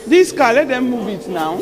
This car, let them move it now.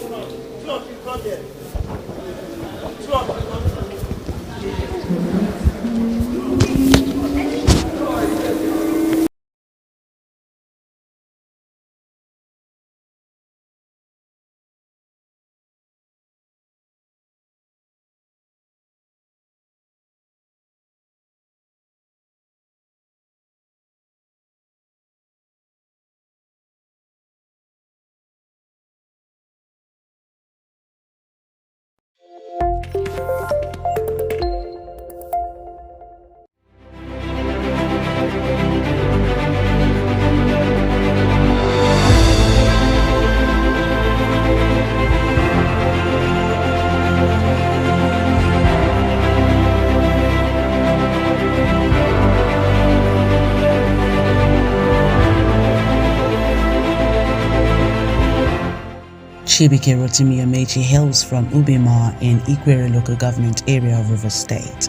Chibuike Rotimi Amaechi hails from Ubima in Ikwere local government area of Rivers State.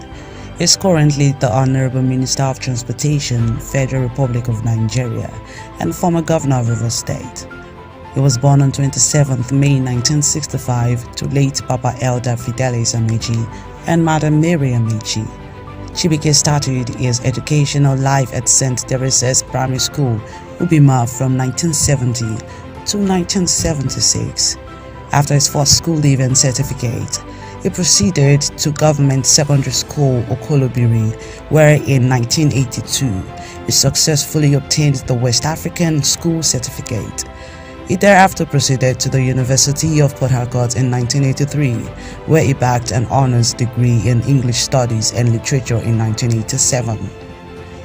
He is currently the Honourable Minister of Transportation, Federal Republic of Nigeria, and former Governor of Rivers State. He was born on 27th May 1965 to late Papa Elder Fidelis Amaechi and Madam Mary Amaechi. Chibuike started his educational life at St. Teresa's Primary School, Ubima from 1970 to 1976. After his first school leaving certificate, he proceeded to Government Secondary School Okolobiri, where in 1982 he successfully obtained the West African School Certificate. He thereafter proceeded to the University of Port Harcourt in 1983, where he bagged an honors degree in English Studies and Literature in 1987.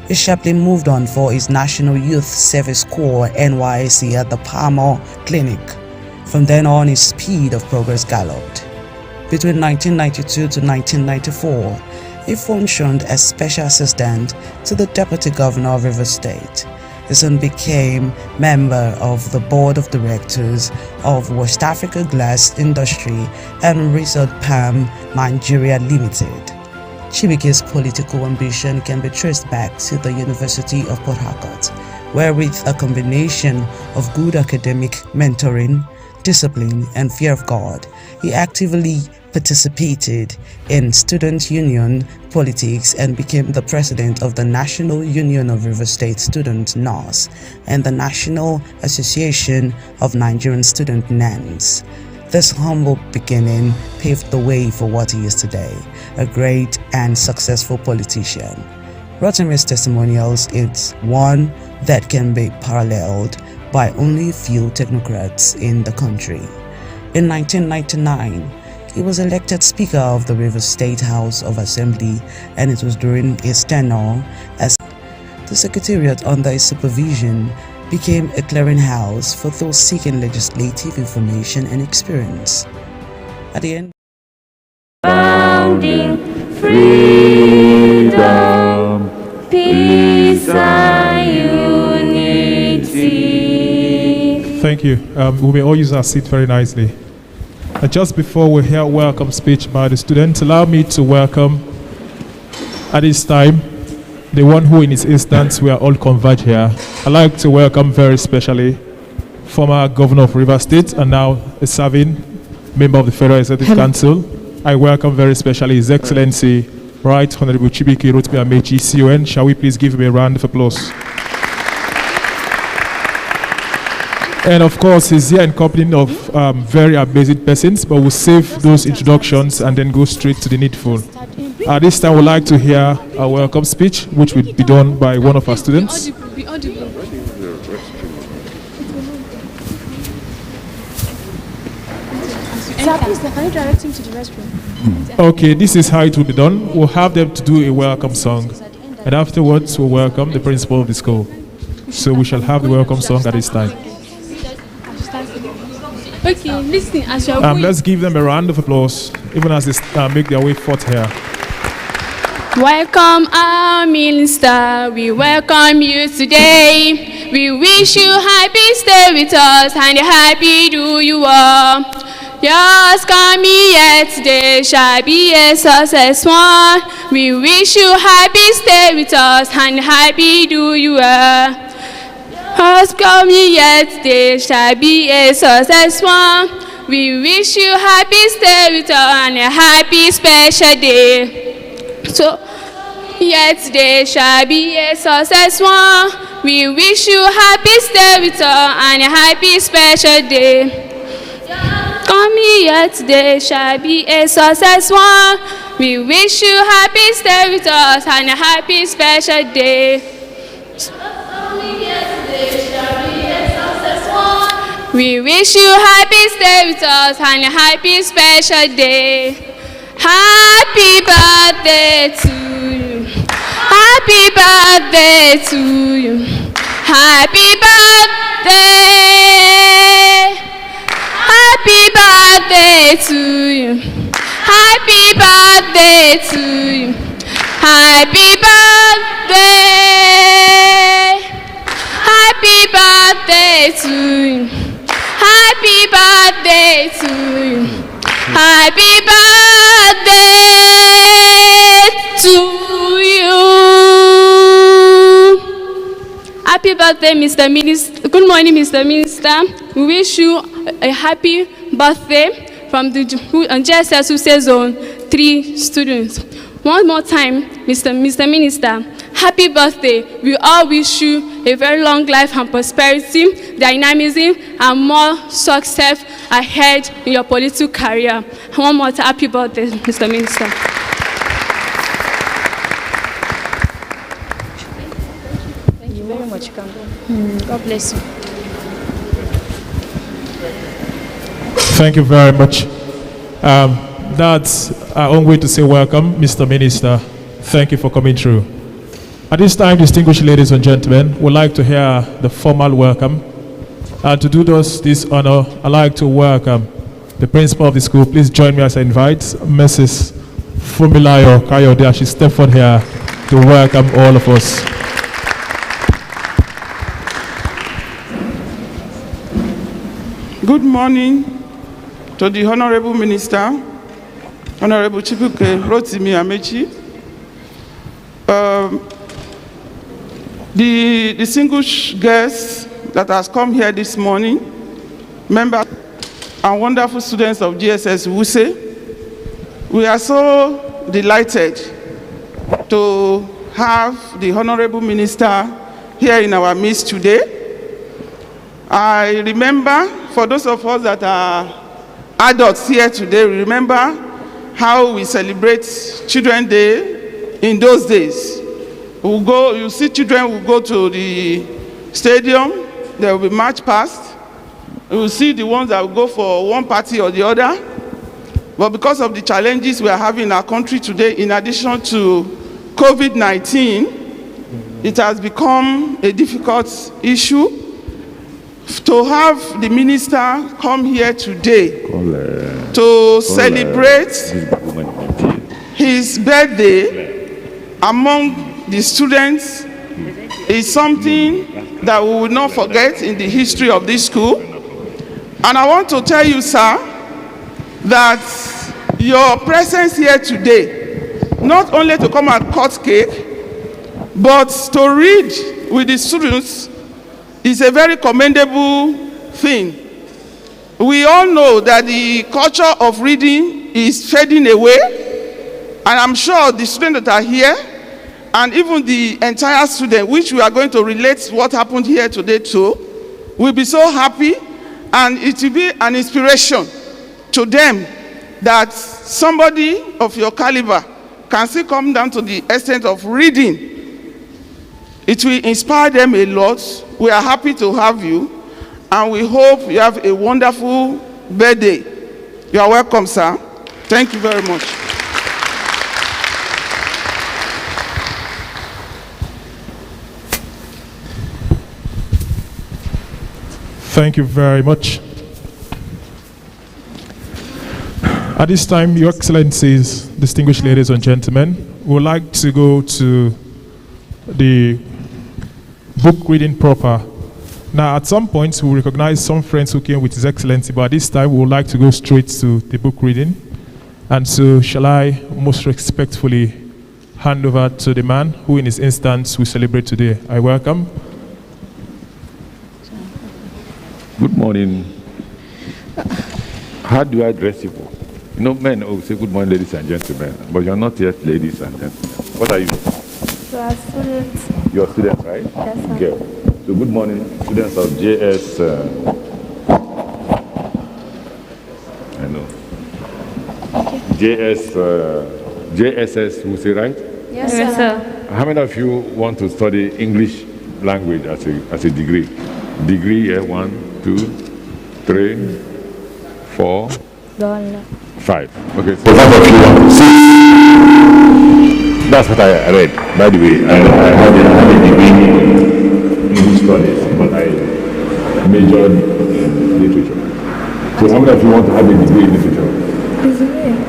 He sharply moved on for his National Youth Service Corps NYSC at the Palmer Clinic. From then on, his speed of progress galloped. Between 1992 to 1994, he functioned as Special Assistant to the Deputy Governor of Rivers State. He soon became member of the Board of Directors of West Africa Glass Industry and Resort Palm Nigeria Limited. Chibuike's political ambition can be traced back to the University of Port Harcourt, where with a combination of good academic mentoring, discipline, and fear of God, he actively participated in student union politics and became the president of the National Union of River State Students (NUS) and the National Association of Nigerian Student (NANS). This humble beginning paved the way for what he is today, a great and successful politician. Rotimi's testimonials is one that can be paralleled by only a few technocrats in the country. In 1999, he was elected Speaker of the Rivers State House of Assembly, and it was during his tenure as the Secretariat under his supervision became a clearinghouse for those seeking legislative information and experience. At the end, founding freedom, peace and unity. Thank you. We may all use our seat very nicely. And just before we hear a welcome speech by the students, allow me to welcome at this time the one who in his instance we are all converged here. I'd like to welcome very specially former Governor of Rivers State and now a serving member of the Federal Executive Council. I welcome very specially His Excellency Right Honourable Chibuike Rotimi Amaechi, CON. Shall we please give him a round of applause? And of course, he's here in company of very amazing persons, but we'll save those introductions and then go straight to the needful. At this time, we'd like to hear a welcome speech, which will be done by one of our students. Okay, this is how it will be done. We'll have them to do a welcome song, and afterwards we'll welcome the principal of the school. So we shall have the welcome song at this time. Okay, listen, as you're going. Let's give them a round of applause, even as they make their way forth here. Welcome our minister, we welcome you today. We wish you happy stay with us and a happy do you all. Yours coming here today shall be a success one. We wish you happy stay with us and happy do you all. Has coming yet, they shall be a successful. We wish you happy stay with us and a happy special day. So, yet they shall be a successful. We wish you happy stay with us and a happy special day. Coming yet, they shall be a successful. We wish you happy stay with us and a happy special day. We wish you happy stay with us and a happy special day. Happy birthday to you. Happy birthday to you. Happy birthday. Happy birthday to you. Happy birthday to you. Happy birthday. Happy birthday to you. Happy birthday to you. Happy birthday to you. Happy birthday, Mr. Minister. Good morning, Mr. Minister. We wish you a happy birthday from the JSS Zone 3 students. One more time, Mr. Minister, happy birthday. We all wish you a very long life and prosperity, dynamism, and more success ahead in your political career. One more time, happy birthday, Mr. Minister. Thank you very much, Kagbo. God bless you. Thank you very much. That's our own way to say welcome, Mr. Minister. Thank you for coming through. At this time, distinguished ladies and gentlemen, we'd like to hear the formal welcome. And to do this honor, I'd like to welcome the principal of the school. Please join me as I invite Mrs. Fumilayo Kayode. She stepped forward here to welcome all of us. Good morning to the Honourable Minister, Honourable Chibuike Rotimi Amaechi, the distinguished guests that has come here this morning, members and wonderful students of GSS Wuse. We are so delighted to have the Honourable Minister here in our midst today. I remember, for those of us that are adults here today, we remember how we celebrate Children's Day in those days. We'll go, you see children will go to the stadium, there will be march past. You will see the ones that will go for one party or the other. But because of the challenges we are having in our country today, in addition to COVID-19, it has become a difficult issue. To have the minister come here today to celebrate his birthday among the students is something that we will not forget in the history of this school. And I want to tell you, sir, that your presence here today, not only to come and cut cake, but to read with the students is a very commendable thing. We all know that the culture of reading is fading away, and I'm sure the students that are here, and even the entire student, which we are going to relate what happened here today to, will be so happy, and it will be an inspiration to them that somebody of your caliber can still come down to the extent of reading. It will inspire them a lot. We are happy to have you, and we hope you have a wonderful birthday. You are welcome, sir. Thank you very much. Thank you very much. At this time, Your Excellencies, distinguished ladies and gentlemen, we would like to go to the book reading proper. Now, at some points, we'll recognize some friends who came with His Excellency, but at this time, we would like to go straight to the book reading. And so, shall I most respectfully hand over to the man who, in his instance, we celebrate today. I welcome Good morning. How do I address you? You know, men always say good morning, ladies and gentlemen, but you're not yet ladies and gentlemen. What are you? You are students. You're students, right? Yes, sir. Okay. So good morning, students of JS. I know. JSS, we say, right? Yes, sir. How many of you want to study English language as a degree? Degree, 1, 2, 3, 4, Don't. 5. Okay, so how much you want? 6. That's what I read. By the way, I have a degree in English studies, but I majored in literature. So how many of you want to have a degree in literature?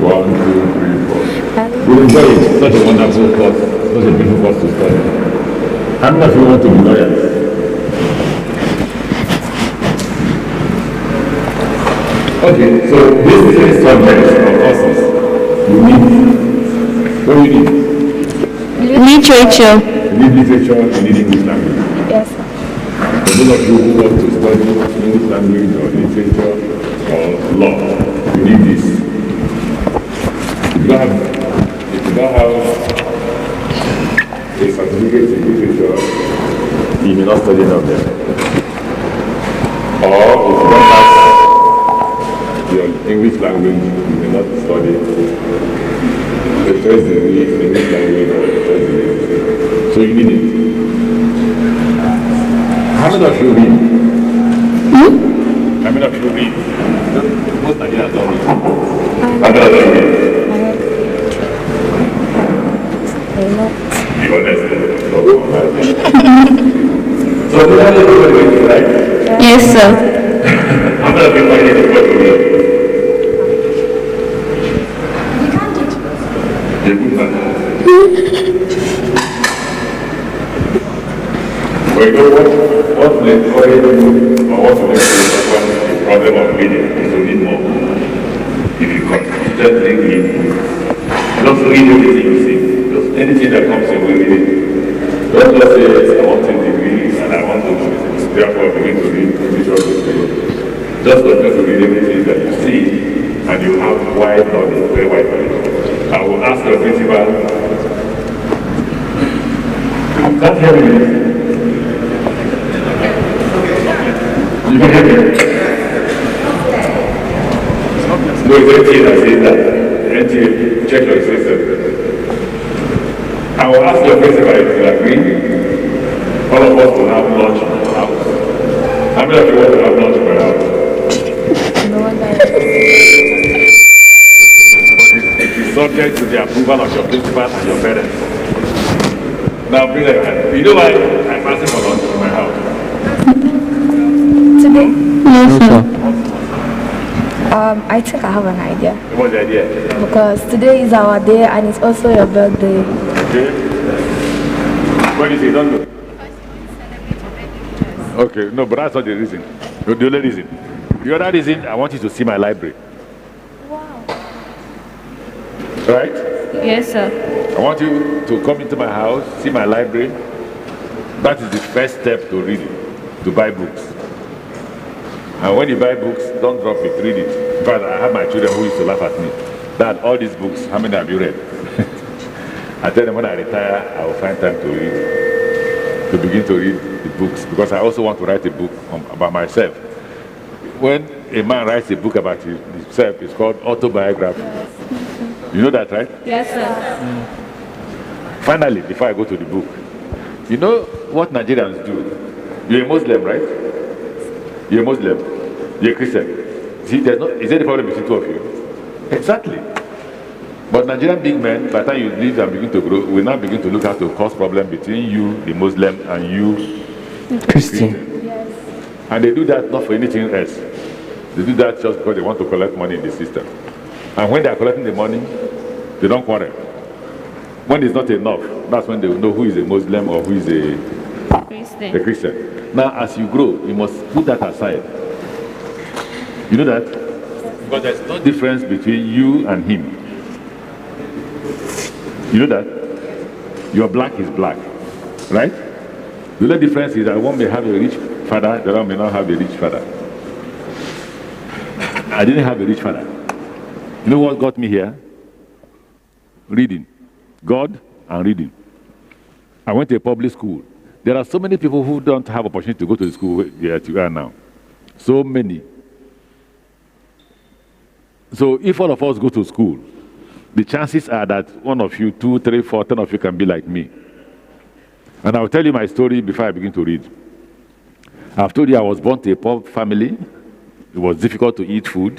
1, 2, 3, 4. We'll enjoy it. Such a wonderful course, such a beautiful course to study. How many of you want to be lawyers? Okay, so these 3 subjects or courses, you need, what do you need? Literature. You need literature, you need English language. Yes, sir. For those of you who want to study English language or literature or law, you need this. If you don't have a certificate in literature, you may not study any of them. Or if you don't have your English language, you may not study the first degree in English language or the first degree. So you need it. How many of you read? How many of you read? Most Nigerians don't read. How many of you read? Be honest. So do you have everybody reading, right? Yes, sir. How many of you find it difficult to read? You can't teach. You're good man. But you know what will encourage you or what will make you overcome the problem of reading is to read more. If you consistently read, don't read everything you see. Just anything that comes your way, read it. Don't just say, I want a degree and I want to therefore begin to read visual history. Just continue to read everything that you see and you have wide knowledge, very wide knowledge. I will ask the principal, you can't hear me. You can hear me? No, it's NTA that says that. NTA, check your system. I will ask your principal if you agree. All of us will have lunch in the house. How many of you want to have lunch in my house? No one But it is subject to the approval of your principal and your parents. Now bring your hand. You know why I'm asking for lunch in my house? Today? Yes, sir. I think I have an idea. What's the idea? Because today is our day and it's also your birthday. Okay. What is it? Don't know. Okay, no, but that's not the reason. The only reason. The other reason, I want you to see my library. Wow. Right? Yes, sir. I want you to come into my house, see my library. That is the first step to reading, to buy books. And when you buy books, don't drop it, read it. In fact, I have my children who used to laugh at me. Dad, all these books, how many have you read? I tell them when I retire, I will find time to read, to begin to read the books, because I also want to write a book about myself. When a man writes a book about himself, it's called autobiography. Yes. You know that, right? Yes, sir. Finally, before I go to the book, you know what Nigerians do? You're a Muslim, right? You're a Muslim. You're a Christian. See, is there a problem between two of you? Exactly. But Nigerian big men, by the time you live and begin to grow, will now begin to look how to cause problem between you, the Muslim, and you, Christian. Yes. And they do that not for anything else. They do that just because they want to collect money in the system. And when they are collecting the money, they don't quarrel. When it's not enough, that's when they will know who is a Muslim or who is a Christian. Now, as you grow, you must put that aside. You know that? Because there's no difference between you and him. You know that? Your black is black, right? The only difference is that one may have a rich father, the other may not have a rich father. I didn't have a rich father. You know what got me here? Reading. God and reading. I went to a public school. There are so many people who don't have opportunity to go to the school where you are now. So many. So if all of us go to school, the chances are that one of you, 2, 3, 4, 10 of you can be like me. And I'll tell you my story before I begin to read. I've told you I was born to a poor family. It was difficult to eat food.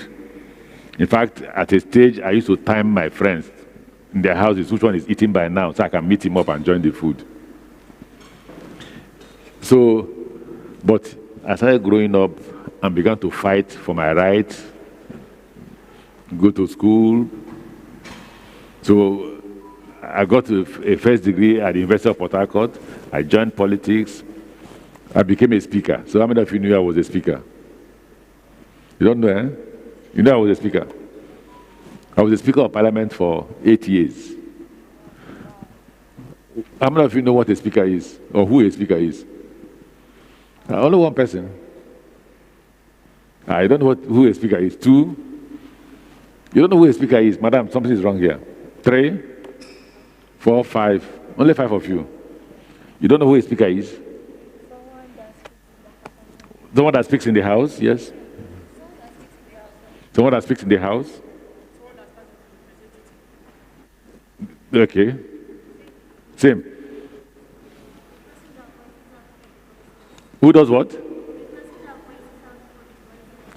In fact, at a stage, I used to time my friends in their houses, which one is eating by now, so I can meet him up and join the food. So, but I started growing up and began to fight for my rights, go to school. So I got a first degree at the University of Port Harcourt. I joined politics. I became a speaker. So how many of you knew I was a speaker? You don't know, eh? You know I was a speaker. I was a speaker of parliament for 8 years. How many of you know what a speaker is, or who a speaker is? Only one person. I don't know who a speaker is. 2. You don't know who a speaker is. Madam, something is wrong here. 3, 4, 5. Only 5 of you. You don't know who a speaker is? Someone that speaks in the house, yes. Someone that speaks in the house. Okay. Same. Who does what?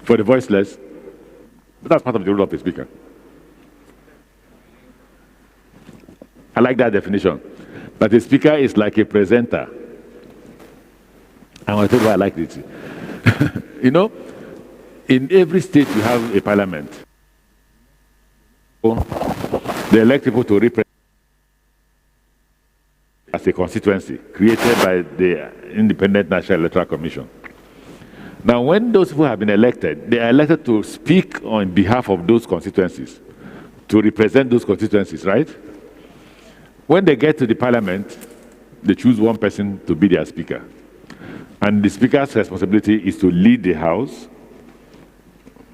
For the voiceless. But that's part of the role of a speaker. I like that definition. But a speaker is like a presenter. And I'll tell you why I like it. You know, in every state you have a parliament. They elect people to represent as a constituency created by the Independent National Electoral Commission. Now, when those people have been elected, they are elected to speak on behalf of those constituencies, to represent those constituencies, right? When they get to the parliament, they choose one person to be their speaker. And the speaker's responsibility is to lead the House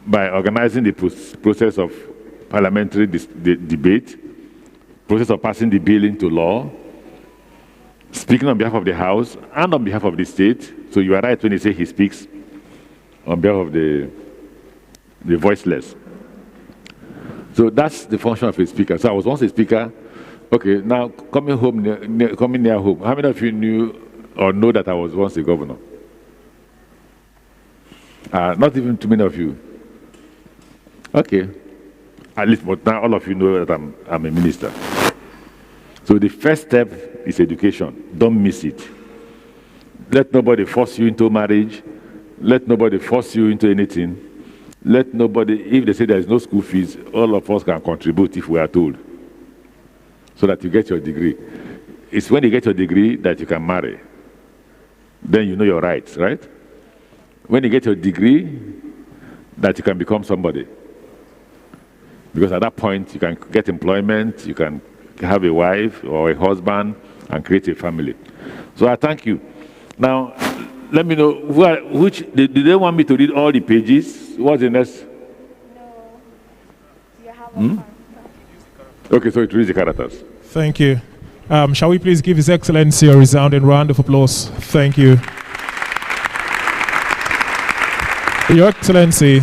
by organizing the process of parliamentary debate, process of passing the bill into law, speaking on behalf of the House and on behalf of the state. So you are right when you say he speaks on behalf of the voiceless. So that's the function of a speaker. So I was once a speaker. Okay, now coming near home. How many of you knew or know that I was once a governor? Not even too many of you. Okay. At least, but now all of you know that I'm a minister. So the first step is education. Don't miss it. Let nobody force you into marriage. Let nobody force you into anything. Let nobody, if they say there is no school fees, all of us can contribute if we are told, so that you get your degree. It's when you get your degree that you can marry. Then you know your rights, right? When you get your degree, that you can become somebody. Because at that point, you can get employment, you can have a wife or a husband, and create a family. So I thank you. Now, let me know, did they want me to read all the pages? What's the next? No. You have Okay, so it reads the characters. Thank you. Shall we please give His Excellency a resounding round of applause? Thank you. Your Excellency,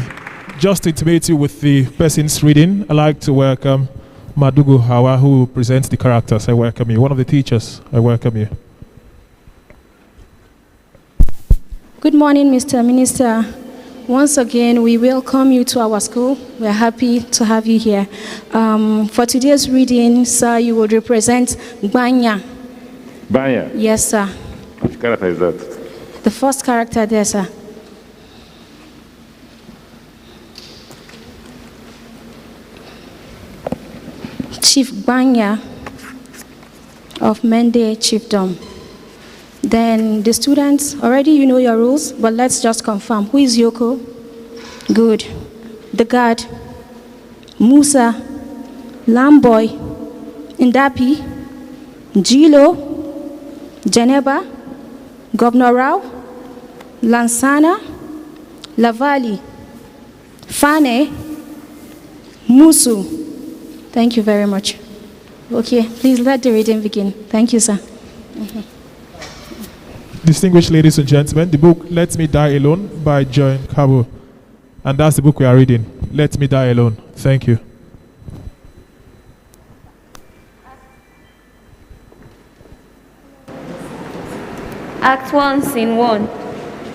just to intimate you with the person's reading, I'd like to welcome Madugu Hawa, who presents the characters. I welcome you. One of the teachers, I welcome you. Good morning, Mr. Minister. Once again, we welcome you to our school. We're happy to have you here. For today's reading, sir, you will represent Banya. Banya? Yes, sir. Which character is that? The first character there, sir. Chief Banya of Mende Chiefdom. Then the students, already you know your rules, but let's just confirm. Who is Yoko? Good. The guard, Musa, Lamboy, Ndapi, Jilo, Geneva, Governor Rao, Lansana, Lavali, Fane Musu. Thank you very much. Okay, please let the reading begin. Thank you, sir. Distinguished ladies and gentlemen, the book Let Me Die Alone by John Kagbo. And that's the book we are reading. Let Me Die Alone. Thank you. Act 1, Scene 1.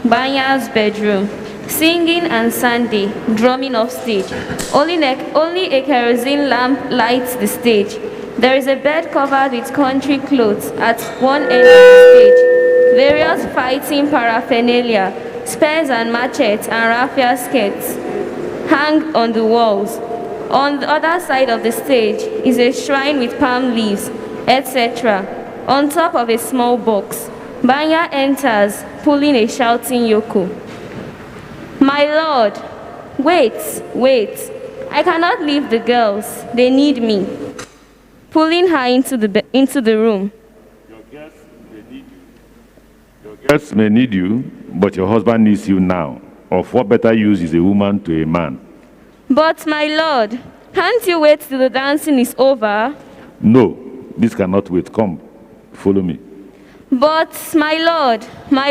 Banya's bedroom. Singing and Sunday, drumming off stage. Only a kerosene lamp lights the stage. There is a bed covered with country clothes at one end of the stage. Various fighting paraphernalia, spears and machetes and raffia skirts hang on the walls. On the other side of the stage is a shrine with palm leaves, etc. On top of a small box, Banya enters, pulling a shouting yoke. My lord, wait. I cannot leave the girls. They need me. Pulling her into the room. Your guests may need you, but your husband needs you now. Of what better use is a woman to a man? But my lord, can't you wait till the dancing is over? No, this cannot wait. Come, follow me. But my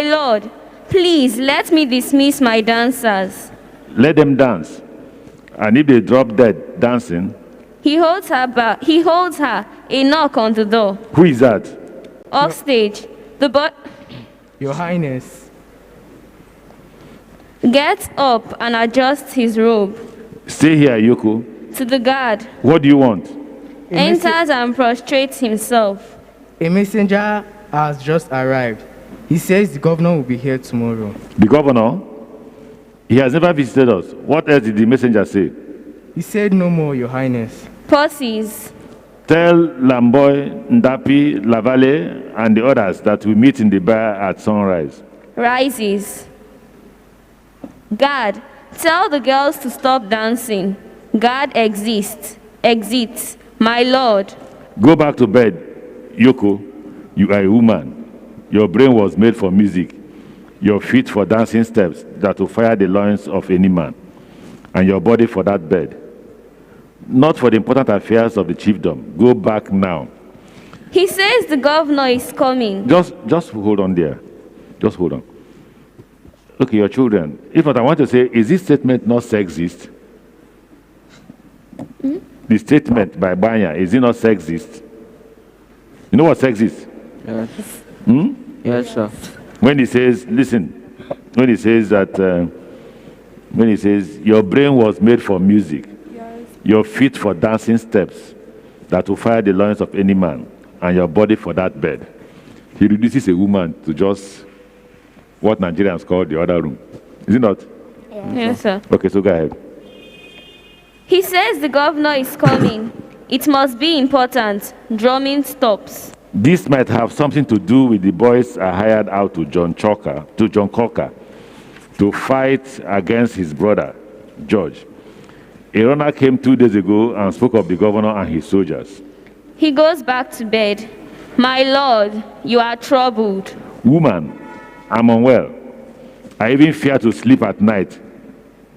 lord, please let me dismiss my dancers. Let them dance. And if they drop dead dancing... He holds her. A knock on the door. Who is that? Off stage. Your Highness. Gets up and adjusts his robe. Stay here, Yoko. To the guard. What do you want? Enters and prostrates himself. A messenger has just arrived. He says the governor will be here tomorrow. The governor? He has never visited us. What else did the messenger say? He said no more, Your Highness. Pauses. Tell Lamboy, Ndapi, Lavale, and the others that we meet in the bar at sunrise. Rises. Guard, tell the girls to stop dancing. Guard exits. My lord. Go back to bed. Yoko, you are a woman. Your brain was made for music. Your feet for dancing steps that will fire the loins of any man. And your body for that bed. Not for the important affairs of the chiefdom. Go back now. He says the governor is coming. Just hold on there. Just hold on. Okay, your children. If not, I want to say, is this statement not sexist? The statement by Banya, is it not sexist? You know what sexist? Yes. Yes, sir. When he says, listen, when he says that, when he says, your brain was made for music, your feet for dancing steps that will fire the loins of any man, and your body for that bed. He reduces a woman to just what Nigerians call the other room. Is it not? Yes, sir. Okay, so go ahead. He says the governor is coming. It must be important. Drumming stops. This might have something to do with the boys I hired out to John Cocker to fight against his brother, George. A runner came 2 days ago and spoke of the governor and his soldiers. He goes back to bed. My lord, you are troubled. Woman, I'm unwell. I even fear to sleep at night.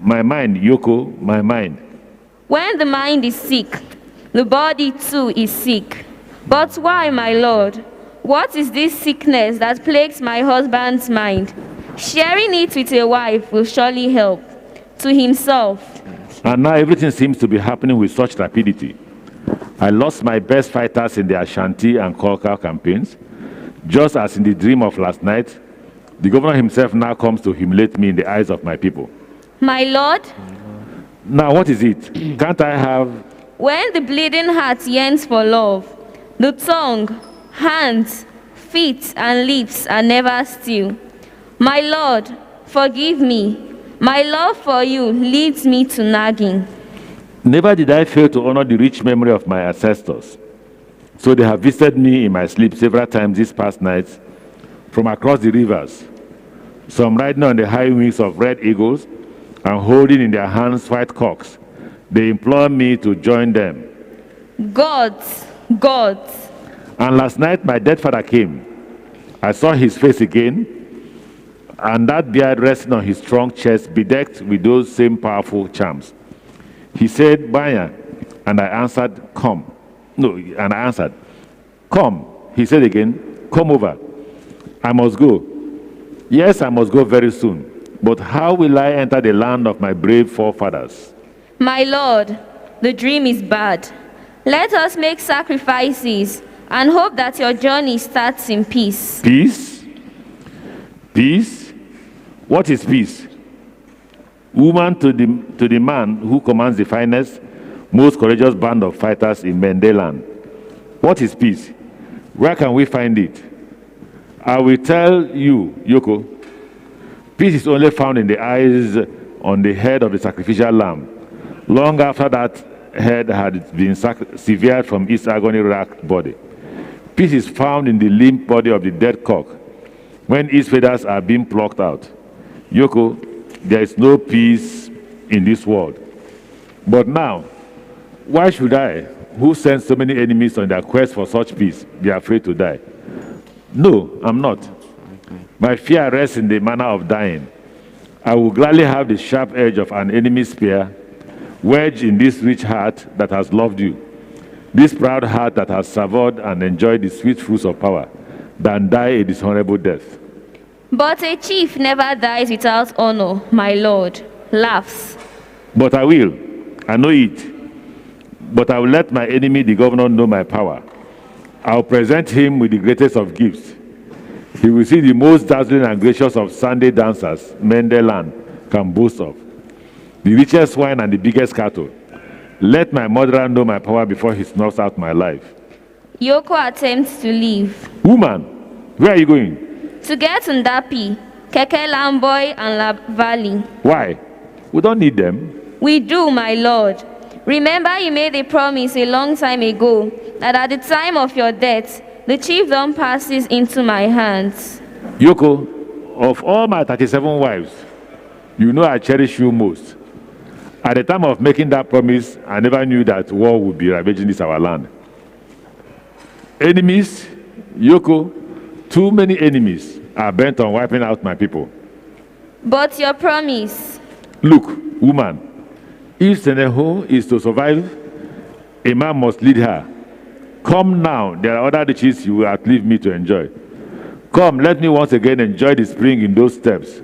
My mind, Yoko, my mind. When the mind is sick, the body too is sick. But why, my lord? What is this sickness that plagues my husband's mind? Sharing it with a wife will surely help. To himself. And now everything seems to be happening with such rapidity. I lost my best fighters in the Ashanti and Kolka campaigns. Just as in the dream of last night, the governor himself now comes to humiliate me in the eyes of my people. My lord? Now what is it? Can't I have... When the bleeding heart yearns for love, the tongue, hands, feet, and lips are never still. My lord, forgive me. My love for you leads me to nagging. Never did I fail to honor the rich memory of my ancestors. So they have visited me in my sleep several times these past nights from across the rivers. Some riding on the high wings of red eagles and holding in their hands white cocks. They implore me to join them. Gods. And last night my dead father came. I saw his face again, and that beard resting on his strong chest bedecked with those same powerful charms. He said, Banya, and I answered, come. No, and I answered, come. He said again, come over. I must go. Yes, I must go very soon. But how will I enter the land of my brave forefathers? My lord, the dream is bad. Let us make sacrifices and hope that your journey starts in peace. Peace? Peace? What is peace? Woman to the man who commands the finest, most courageous band of fighters in Mendeland. What is peace? Where can we find it? I will tell you, Yoko. Peace is only found in the eyes on the head of the sacrificial lamb, long after that head had been severed from its agony-racked body. Peace is found in the limp body of the dead cock, when its feathers are being plucked out. Yoko, there is no peace in this world. But now, why should I, who sent so many enemies on their quest for such peace, be afraid to die? No, I'm not. My fear rests in the manner of dying. I will gladly have the sharp edge of an enemy's spear wedged in this rich heart that has loved you, this proud heart that has savored and enjoyed the sweet fruits of power, than die a dishonorable death. But a chief never dies without honor, my lord. Laughs. But I will. I know it. But I will let my enemy, the governor, know my power. I will present him with the greatest of gifts. He will see the most dazzling and gracious of Sunday dancers Mendeland can boast of, the richest wine and the biggest cattle. Let my murderer know my power before he snuffs out my life. Yoko attempts to leave. Woman, where are you going? To get Ndapi, Keke Lamboy, and La Valley. Why? We don't need them. We do, my lord. Remember you made a promise a long time ago that at the time of your death, the chiefdom passes into my hands. Yoko, of all my 37 wives, you know I cherish you most. At the time of making that promise, I never knew that war would be ravaging this our land. Enemies, Yoko, too many enemies are bent on wiping out my people. But your promise. Look, woman, if Seneho is to survive, a man must lead her. Come now, there are other riches you will outlive me to enjoy. Come, let me once again enjoy the spring in those steps.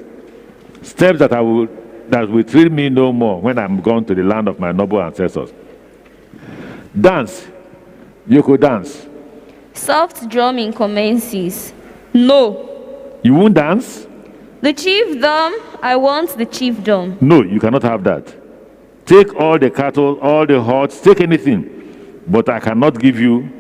Steps that will thrill me no more when I'm gone to the land of my noble ancestors. Dance, Yoko, dance. Soft drumming commences. No. You won't dance? The chiefdom, I want the chiefdom. No, you cannot have that. Take all the cattle, all the horses, take anything. But I cannot give you,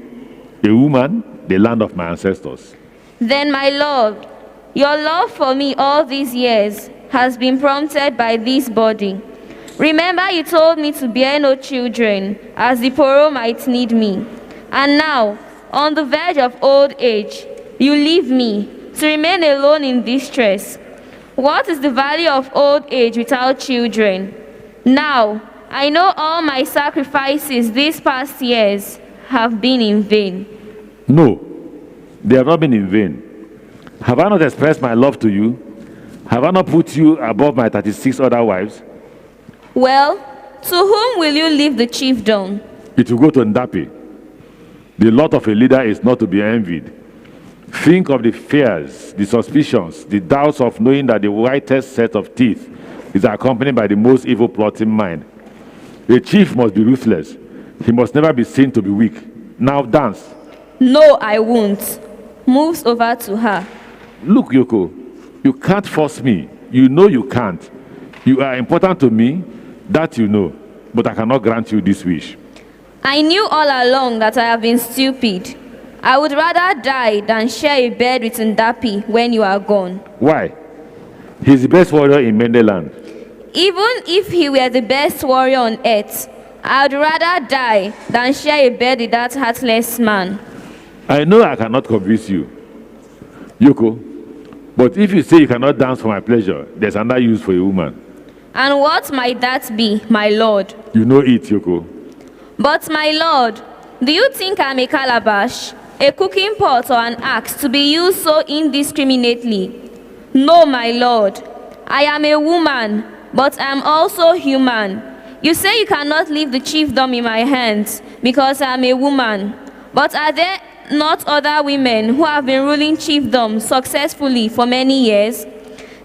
a woman, the land of my ancestors. Then, my lord, your love for me all these years has been prompted by this body. Remember you told me to bear no children, as the Poro might need me. And now, on the verge of old age, you leave me to remain alone in distress. What is the value of old age without children? Now, I know all my sacrifices these past years have been in vain. No, they have not been in vain. Have I not expressed my love to you? Have I not put you above my 36 other wives? Well, to whom will you leave the chiefdom? It will go to Ndapi. The lot of a leader is not to be envied. Think of the fears, the suspicions, the doubts of knowing that the whitest set of teeth is accompanied by the most evil plotting mind. A chief must be ruthless. He must never be seen to be weak. Now dance. No, I won't. Moves over to her. Look, Yoko, you can't force me. You know you can't. You are important to me, that you know. But I cannot grant you this wish. I knew all along that I have been stupid. I would rather die than share a bed with Ndapi when you are gone. Why? He's the best warrior in Mendeland. Even if he were the best warrior on earth, I would rather die than share a bed with that heartless man. I know I cannot convince you, Yoko, but if you say you cannot dance for my pleasure, there's another use for a woman. And what might that be, my lord? You know it, Yoko. But my lord, do you think I'm a calabash, a cooking pot or an axe to be used so indiscriminately? No, my lord. I am a woman, but I am also human. You say you cannot leave the chiefdom in my hands because I am a woman. But are there not other women who have been ruling chiefdoms successfully for many years?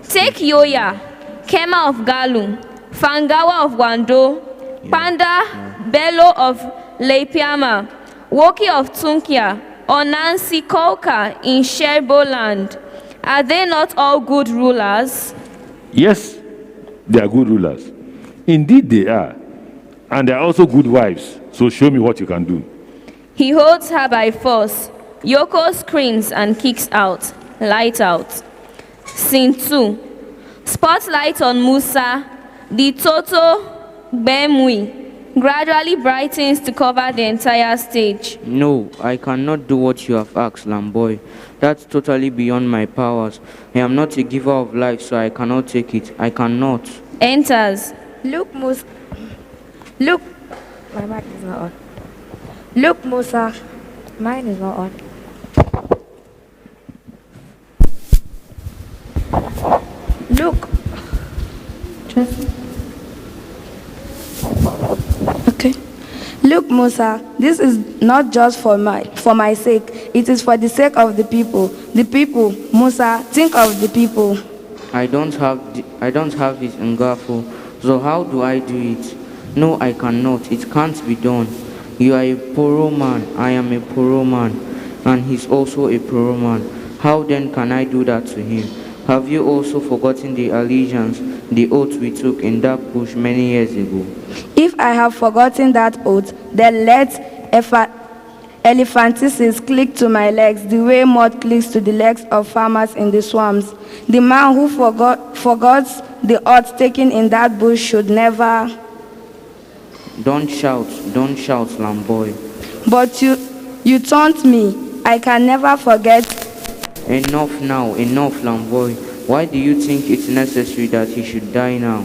Take Yoya, Kema of Galu, Fangawa of Wando, Panda Bello of Leipiama, Woki of Tunkia, or Nancy Kolka in Sherboland. Are they not all good rulers? Yes, they are good rulers. Indeed they are. And they are also good wives. So show me what you can do. He holds her by force. Yoko screams and kicks out. Light out. Scene 2. Spotlight on Musa. The Toto Bemui gradually brightens to cover the entire stage. No, I cannot do what you have asked, Lamboy. That's totally beyond my powers. I am not a giver of life, so I cannot take it. I cannot. Enters. Look, Musa. Look. My mic is not on. Look, Musa. Mine is not on. Look. Okay. Look, Musa, this is not just for my sake. It is for the sake of the people. The people, Musa, think of the people. I don't have it in Gafo, so how do I do it? No, I cannot. It can't be done. You are a Poro man. I am a Poro man, and he's also a Poro man. How then can I do that to him? Have you also forgotten the allegiance, the oath we took in that bush many years ago? If I have forgotten that oath, then let elephantiasis click to my legs the way mud clicks to the legs of farmers in the swamps. The man who forgot the oath taken in that bush should never... Don't shout, Lamboy. But you taunt me. I can never forget. Enough now, enough, Lamboy. Why do you think it's necessary that he should die now?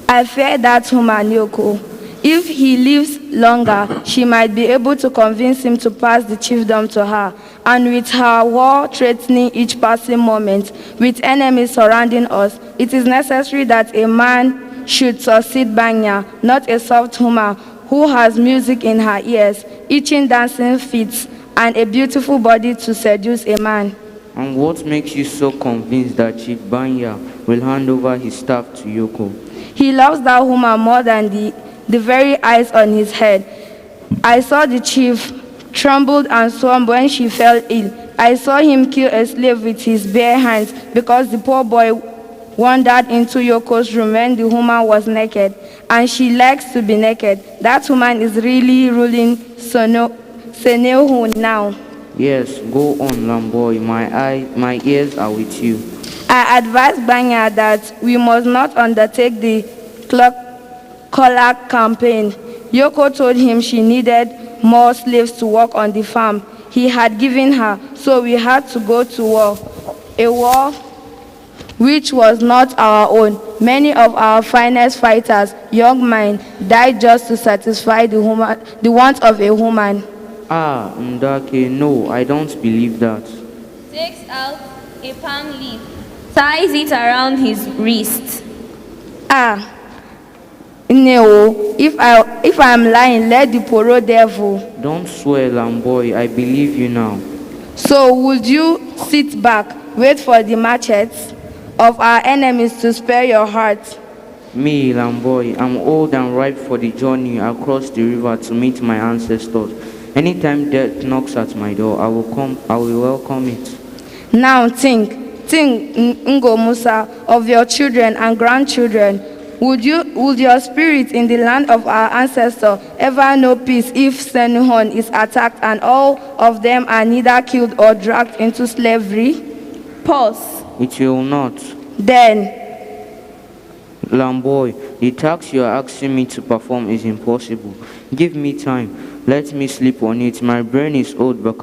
I fear that woman, Yoko. If he lives longer, she might be able to convince him to pass the chiefdom to her. And with her war threatening each passing moment, with enemies surrounding us, it is necessary that a man should succeed Banya, not a soft woman who has music in her ears, itching dancing feet, and a beautiful body to seduce a man. And what makes you so convinced that Chief Banya will hand over his staff to Yoko? He loves that woman more than the very eyes on his head. I saw the chief trembled and swam when she fell ill. I saw him kill a slave with his bare hands because the poor boy wandered into Yoko's room when the woman was naked, and she likes to be naked. That woman is really ruling Senehu now. Yes, go on, Lamboy. My ears are with you. I advised Banya that we must not undertake the collar campaign. Yoko told him she needed more slaves to work on the farm he had given her, so we had to go to war. A war which was not our own. Many of our finest fighters, young men, died just to satisfy the wants of a woman. Ah, Ndake, no, I don't believe that. Takes out a palm leaf, ties it around his wrist. Ah, no, if I am lying, let the Poro devil. Don't swear, Lamboy, I believe you now. So would you sit back, wait for the machetes of our enemies to spare your heart? Me, Lamboy, I'm old and ripe for the journey across the river to meet my ancestors. Anytime death knocks at my door, I will welcome it. Now think, Ngo Musa, of your children and grandchildren. Would your spirit in the land of our ancestors ever know peace if Senuhon is attacked and all of them are neither killed or dragged into slavery? Pause. It will not. Then, Lamboy, the task you are asking me to perform is impossible. Give me time. Let me sleep on it. My brain is old, but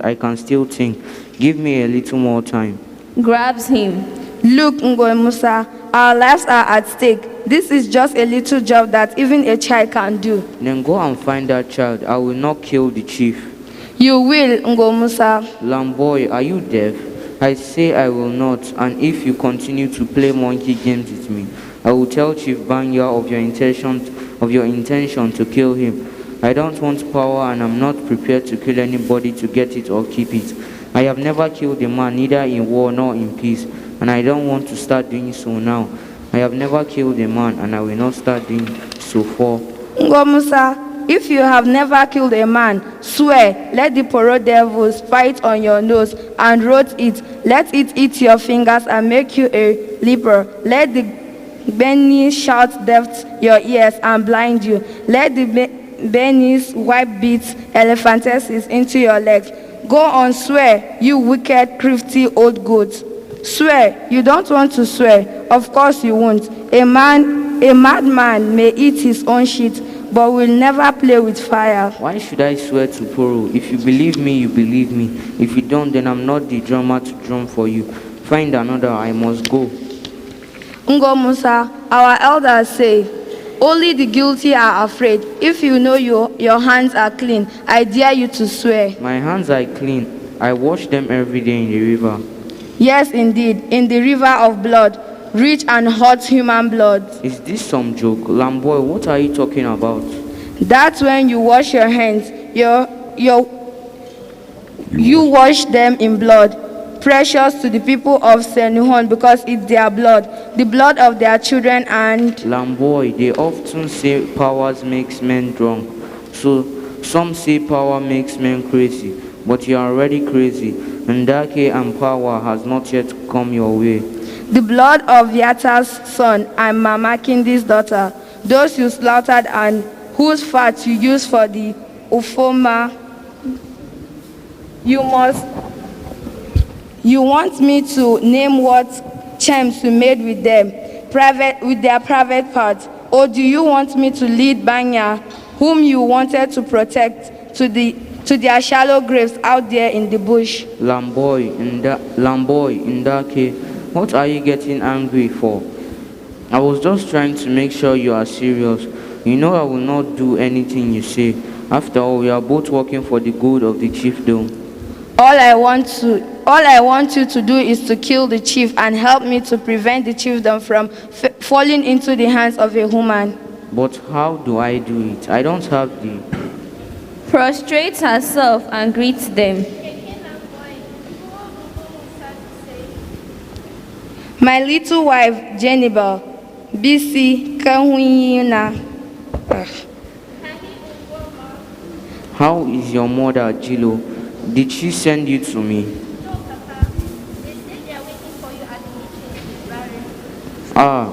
I can still think. Give me a little more time. Grabs him. Look, Ngo Musa, our lives are at stake. This is just a little job that even a child can do. Then go and find that child. I will not kill the chief. You will, Ngo Musa. Lamboy, are you deaf? I say I will not, and if you continue to play monkey games with me, I will tell Chief Banya of your intention to kill him. I don't want power, and I'm not prepared to kill anybody to get it or keep it. I have never killed a man, neither in war nor in peace, and I don't want to start doing so now. I have never killed a man, and I will not start doing so for. Ngomusa, if you have never killed a man, swear, let the poro devil spite on your nose and rot it. Let it eat your fingers and make you a leper. Let the Benny shout deaf your ears and blind you. Let the Benny's wipe beats elephantiasis into your legs. Go on, swear, you wicked, crafty old goat. Swear, you don't want to swear. Of course you won't. A madman may eat his own shit, but will never play with fire. Why should I swear to Poro? If you believe me, you believe me. If you don't, then I'm not the drummer to drum for you. Find another, I must go. Ngo Musa, our elders say, only the guilty are afraid. If you know your hands are clean, I dare you to swear. My hands are clean. I wash them every day in the river. Yes, indeed, in the river of blood, rich and hot human blood. Is this some joke? Lamboy, what are you talking about? That's when you wash your hands. You wash them in blood, precious to the people of Senuhon because it's their blood, the blood of their children and... Lamboy, they often say powers makes men drunk. So some say power makes men crazy, but you are already crazy. Ndake and power has not yet come your way. The blood of Yata's son and Mama Kindi's daughter, those you slaughtered and whose fat you used for the Ufoma, you want me to name what charms you made with them, with their private parts, or do you want me to lead Banya, whom you wanted to protect, to their shallow graves out there in the bush? Lamboy, Ndake, what are you getting angry for? I was just trying to make sure you are serious. You know I will not do anything you say. After all, we are both working for the good of the chiefdom. All I want you to do is to kill the chief and help me to prevent the chiefdom from falling into the hands of a human. But how do I do it? I don't have the... Prostrate herself and greet them. My little wife, Jennifer, BC Kahuyina. How is your mother, Jilo? Did she send you to me?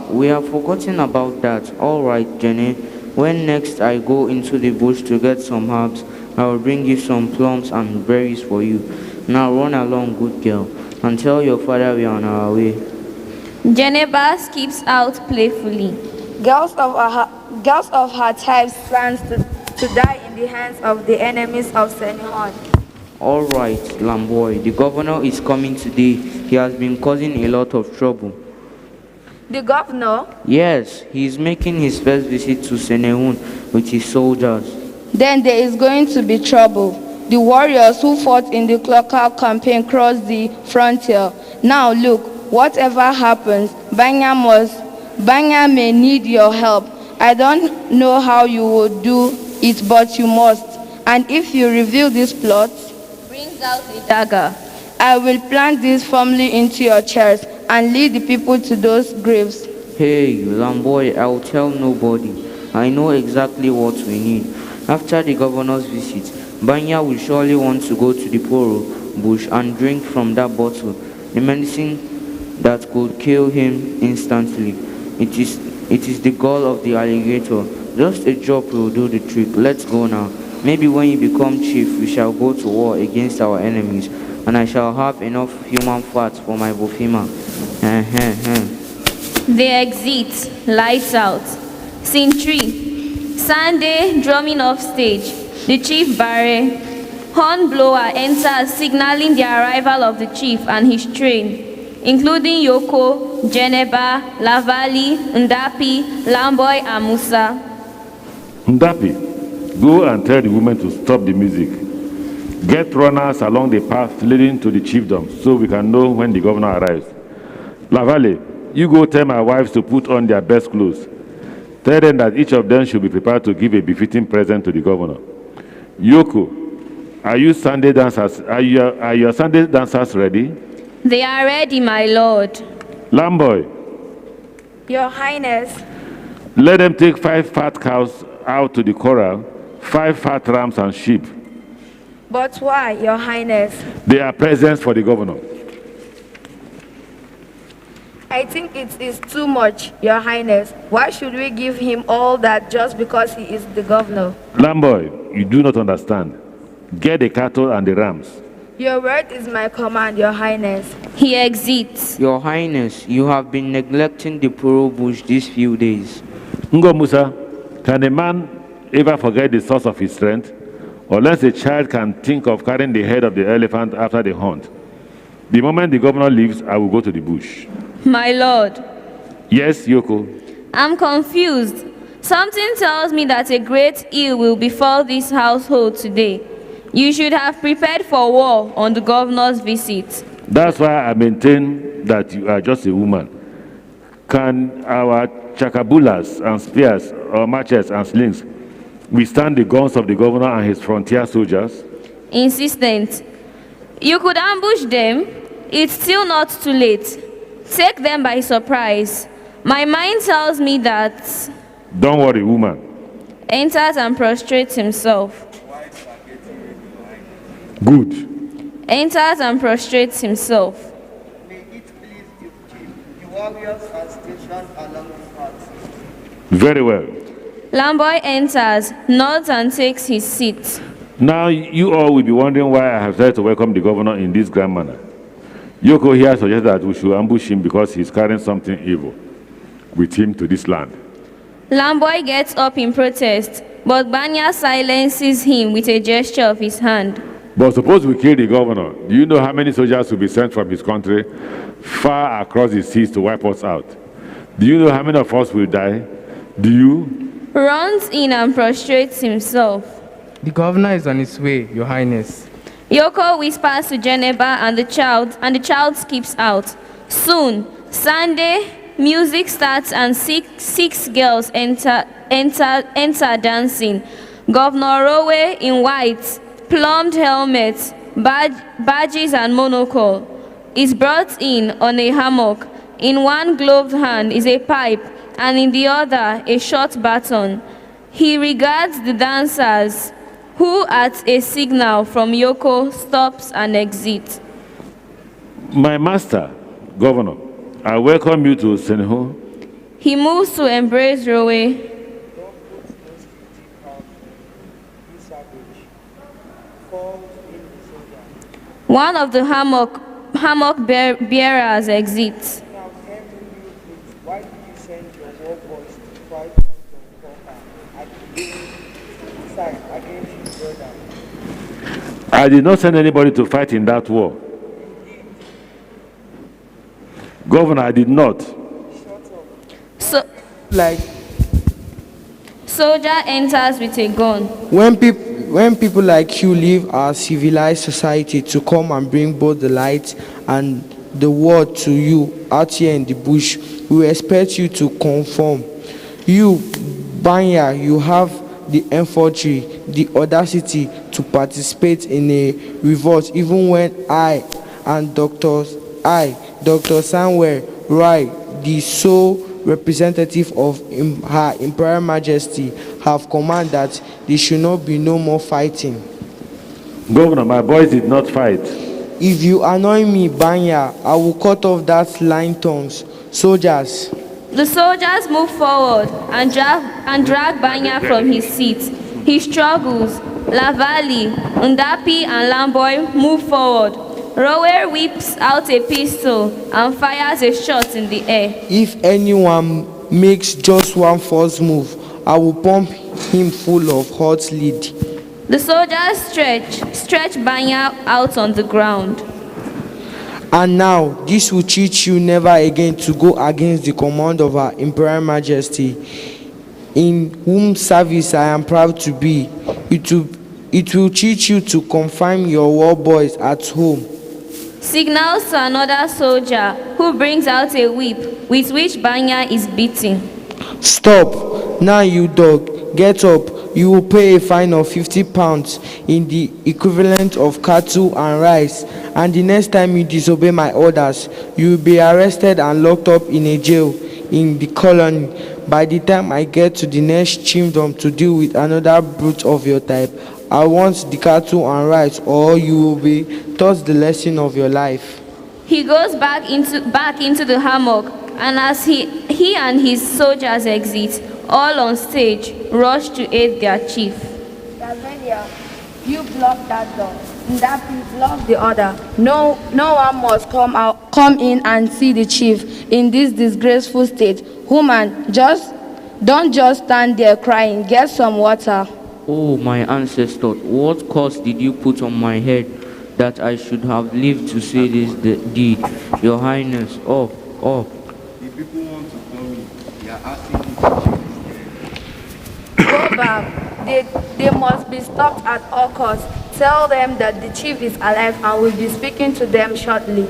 We have forgotten about that. All right, Jenny. When next I go into the bush to get some herbs, I will bring you some plums and berries for you. Now run along, good girl, and tell your father we are on our way. Geneva skips out playfully. Girls of her type stands to die in the hands of the enemies of Senuhon. All right, Lamboy, the governor is coming today. He has been causing a lot of trouble. The governor? Yes, he is making his first visit to Senehun with his soldiers. Then there is going to be trouble. The warriors who fought in the local campaign crossed the frontier. Now look, whatever happens, Banya may need your help. I don't know how you will do it, but you must. And if you reveal this plot, brings out a dagger. I will plant this firmly into your chest and lead the people to those graves. Hey, Lamboy, I will tell nobody. I know exactly what we need. After the governor's visit, Banya will surely want to go to the Poro bush and drink from that bottle, the medicine that could kill him instantly. It is the gall of the alligator. Just a drop will do the trick. Let's go now. Maybe when you become chief, we shall go to war against our enemies, and I shall have enough human fat for my bofima. They exit, lights out. Scene 3. Sunday drumming off stage. The chief Barre, horn blower enters, signaling the arrival of the chief and his train, including Yoko, Geneba, Lavali, Ndapi, Lamboy, and Musa. Ndapi, go and tell the women to stop the music. Get runners along the path leading to the chiefdom so we can know when the governor arrives. Lavale, you go tell my wives to put on their best clothes. Tell them that each of them should be prepared to give a befitting present to the governor. Yoko, are your Sunday dancers ready? They are ready, my lord. Lamboy, Your Highness. let them take 5 fat cows out to the corral, 5 fat rams and sheep. But why, Your Highness? They are presents for the governor. I think it is too much, Your Highness. Why should we give him all that just because he is the governor? Lamboy, you do not understand. Get the cattle and the rams. Your word is my command, Your Highness. He exits. Your Highness, you have been neglecting the Poro bush these few days. Ngo Musa, can a man ever forget the source of his strength? Unless a child can think of carrying the head of the elephant after the hunt. The moment the governor leaves, I will go to the bush. My lord, Yes, Yoko. I'm confused. Something tells me that a great ill will befall this household today. You should have prepared for war on the governor's visit. That's why I maintain that you are just a woman. Can our chakabulas and spears or machetes and slings withstand the guns of the governor and his frontier soldiers? Insistent. You could ambush them. It's still not too late. Take them by surprise. My mind tells me that... Don't worry, woman. Enters and prostrates himself. Good. Enters and prostrates himself. May it please the chief. The warriors are stationed along the path. Very well. Lamboy enters, nods and takes his seat. Now you all will be wondering why I have tried to welcome the governor in this grand manner. Yoko here suggests that we should ambush him because he's carrying something evil with him to this land. Lamboy gets up in protest, but Banya silences him with a gesture of his hand. But suppose we kill the governor, do you know how many soldiers will be sent from his country far across the seas to wipe us out? Do you know how many of us will die? Do you? Runs in and prostrates himself. The governor is on his way, Your Highness. Yoko whispers to Geneva and the child skips out. Soon, Sunday, music starts and six girls enter dancing. Governor Rowe in white, plumed helmet, badges and monocle is brought in on a hammock. In one gloved hand is a pipe and in the other a short baton. He regards the dancers, who at a signal from Yoko stops and exits. My master, governor, I welcome you to Senho. He moves to embrace Rowe. One of the hammock bearers exits. Why did you send your war boys to fight against your brother? I did not send anybody to fight in that war. Governor, I did not. So, Like soldier enters with a gun. when people like you leave our civilized society to come and bring both the light and the word to you out here in the bush, we expect you to conform. You, Banya, you have the infantry, the audacity to participate in a revolt, even when I, Dr. Samuel Rai, the sole representative of Her Imperial Majesty, have commanded that there should not be no more fighting. Governor, my boys did not fight. If you annoy me, Banya, I will cut off that lying tongues. Soldiers. The soldiers move forward and drag Banya from his seat. He struggles. Lavali, Ndapi, and Lamboy move forward. Rower whips out a pistol and fires a shot in the air. If anyone makes just one false move, I will pump him full of hot lead. The soldiers stretch Banya out on the ground. And now, this will teach you never again to go against the command of Her Imperial Majesty, in whom service I am proud to be. It will teach you to confine your war boys at home. Signals to another soldier who brings out a whip with which Banya is beating. Stop. Now you dog, get up. You will pay a fine of 50 pounds in the equivalent of cattle and rice. And the next time you disobey my orders, you will be arrested and locked up in a jail in the colony. By the time I get to the next chiefdom to deal with another brute of your type, I want the cattle and rice, or you will be taught the lesson of your life. He goes back into the hammock, and as he and his soldiers exit, all on stage rush to aid their chief. Tavelia, you block that door. Ndapi, block the other. No one must come in and see the chief in this disgraceful state. Woman, don't just stand there crying. Get some water. Oh, my ancestor, what curse did you put on my head that I should have lived to see this deed? Your Highness, up. The people want to come in. They are asking you to Go back. They must be stopped at all costs. Tell them that the chief is alive and will be speaking to them shortly.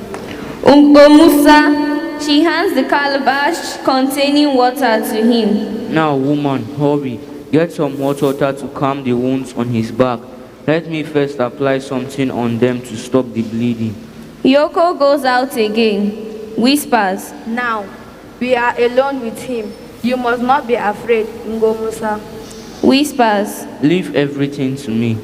Musa, she hands the calabash containing water to him. Now, woman, hurry. Get some hot water to calm the wounds on his back. Let me first apply something on them to stop the bleeding. Yoko goes out again, whispers. Now, we are alone with him. You must not be afraid, Musa. Whispers. Leave everything to me.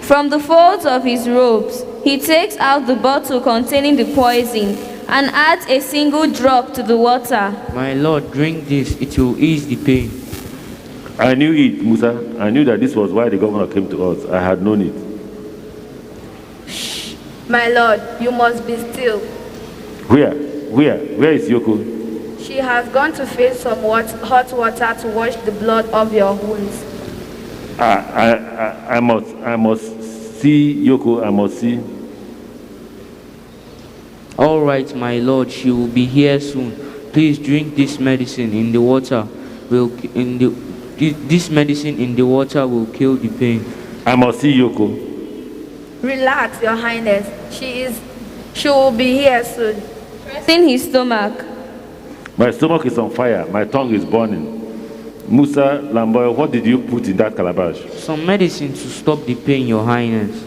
From the folds of his robes, he takes out the bottle containing the poison and adds a single drop to the water. My lord, drink this. It will ease the pain. I knew it, Musa. I knew that this was why the governor came to us. I had known it. Shh. My lord, you must be still. Where is Yoko? She has gone to fetch some hot water to wash the blood of your wounds. I must see Yoko. I must see. All right, my lord. She will be here soon. Please drink this medicine in the water. This medicine in the water will kill the pain. I must see Yoko. Relax, Your Highness. She will be here soon. Pressing his stomach. My stomach is on fire. My tongue is burning. Musa, Lamboy, what did you put in that calabash? Some medicine to stop the pain, Your Highness.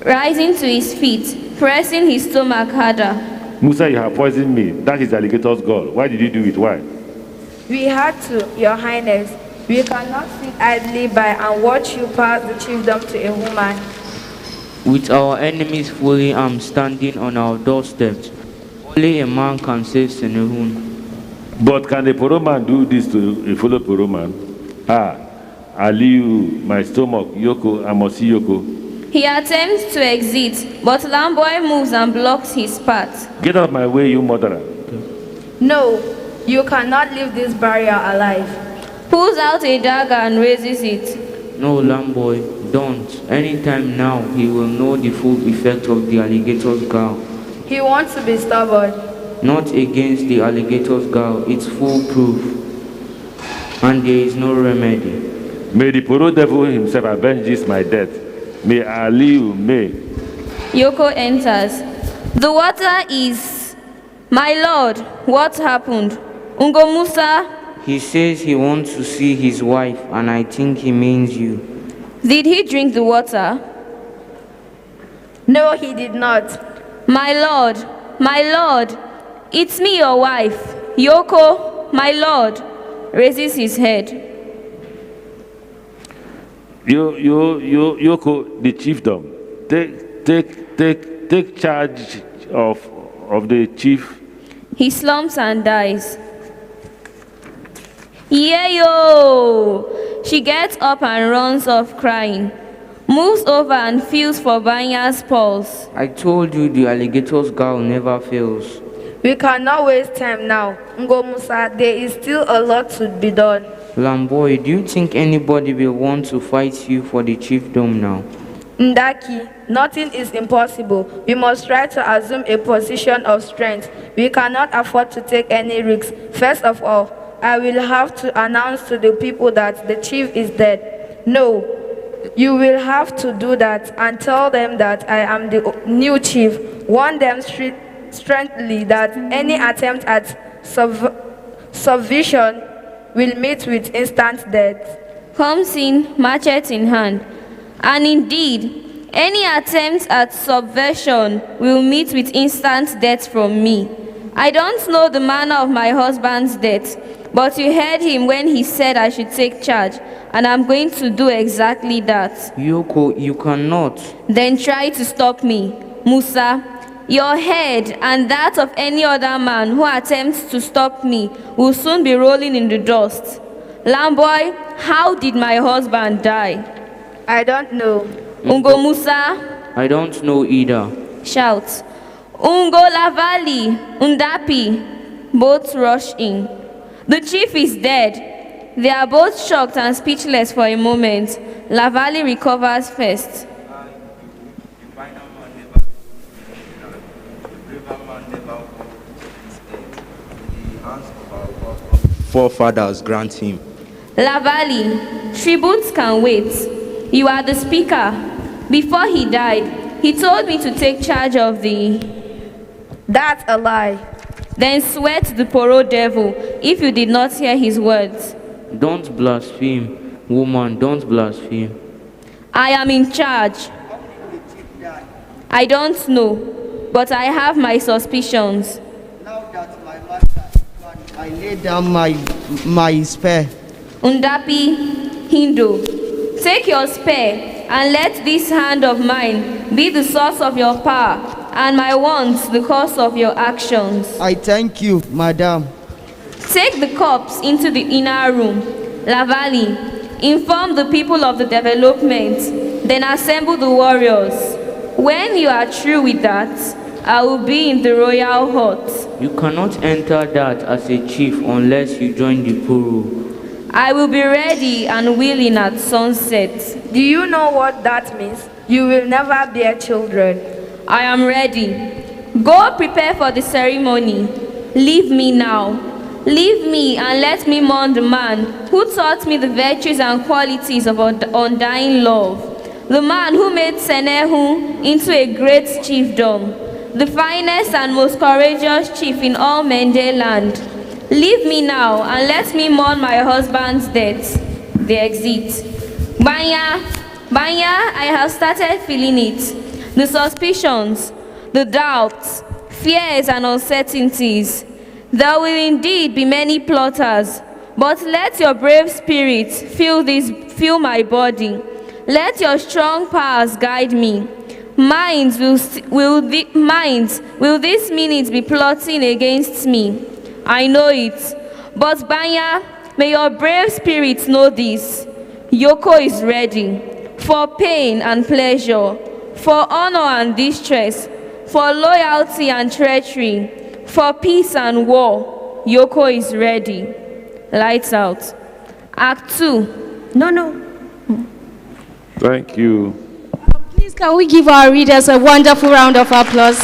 Rising to his feet, pressing his stomach harder. Musa, you have poisoned me. That is the alligator's gall. Why did you do it? Why? We had to, Your Highness. We cannot sit idly by and watch you pass the chiefdom to a woman. With our enemies fully armed standing on our doorsteps, only a man can save Senehun. But can a Poro man do this to a fellow Poro man? Aliu, my stomach, Yoko, I must see Yoko. He attempts to exit, but Lamboy moves and blocks his path. Get out of my way, you murderer. No, you cannot leave this barrier alive. Pulls out a dagger and raises it. No, Lamboy, don't. Anytime now, he will know the full effect of the alligator's gall. He wants to be stubborn. Not against the alligator's gall. It's foolproof. And there is no remedy. May the Poro devil himself avenge this my death. May Aliu, may. Yoko enters. The water is... My lord, what happened? Musa. He says he wants to see his wife, and I think he means you. Did he drink the water? No, he did not. My lord, it's me, your wife. Yoko, my lord, raises his head. Yoko, the chiefdom, take charge of the chief. He slumps and dies. Yo! She gets up and runs off crying. Moves over and feels for Banya's pulse. I told you the alligator's gall never fails. We cannot waste time now. Musa, there is still a lot to be done. Lamboy, do you think anybody will want to fight you for the chiefdom now? Ndaki, nothing is impossible. We must try to assume a position of strength. We cannot afford to take any risks. First of all, I will have to announce to the people that the chief is dead. No, You will have to do that and tell them that I am the new chief. Warn them strictly that any attempt at subversion will meet with instant death. Comes in, machete in hand. And indeed, any attempt at subversion will meet with instant death from me. I don't know the manner of my husband's death, but you heard him when he said I should take charge, and I'm going to do exactly that. Yoko, you cannot. Then try to stop me. Musa, your head and that of any other man who attempts to stop me will soon be rolling in the dust. Lamboy, how did my husband die? I don't know. Ungo Musa? I don't know either. Shout. Ungo Lavali, Undapi. Both rush in. The chief is dead. They are both shocked and speechless for a moment. Lavali recovers first. Forefathers grant him. Lavali, tributes can wait. You are the speaker. Before he died, he told me to take charge of the... That's a lie. Then swear to the Poro devil if you did not hear his words. Don't blaspheme, woman, don't blaspheme. I am in charge. I don't know, but I have my suspicions. Now that my master is gone, I lay down my spear. Undapi, Hindu, take your spear and let this hand of mine be the source of your power, and my wands the cause of your actions. I thank you, madam. Take the corpse into the inner room. Lavali, inform the people of the development, then assemble the warriors. When you are through with that, I will be in the royal hut. You cannot enter that as a chief unless you join the Puru. I will be ready and willing at sunset. Do you know what that means? You will never bear children. I am ready. Go prepare for the ceremony. Leave me now. Leave me and let me mourn the man who taught me the virtues and qualities of undying love. The man who made Senehu into a great chiefdom. The finest and most courageous chief in all Mende land. Leave me now and let me mourn my husband's death. They exit. Banya, I have started feeling it. The suspicions, the doubts, fears and uncertainties. There will indeed be many plotters, but let your brave spirit fill my body. Let your strong powers guide me. Minds will this minute be plotting against me. I know it. But Banya, may your brave spirit know this. Yoko is ready for pain and pleasure, for honor and distress, for loyalty and treachery, for peace and war. Yoko is ready. Lights out. Act 2. No. Thank you. Please, can we give our readers a wonderful round of applause?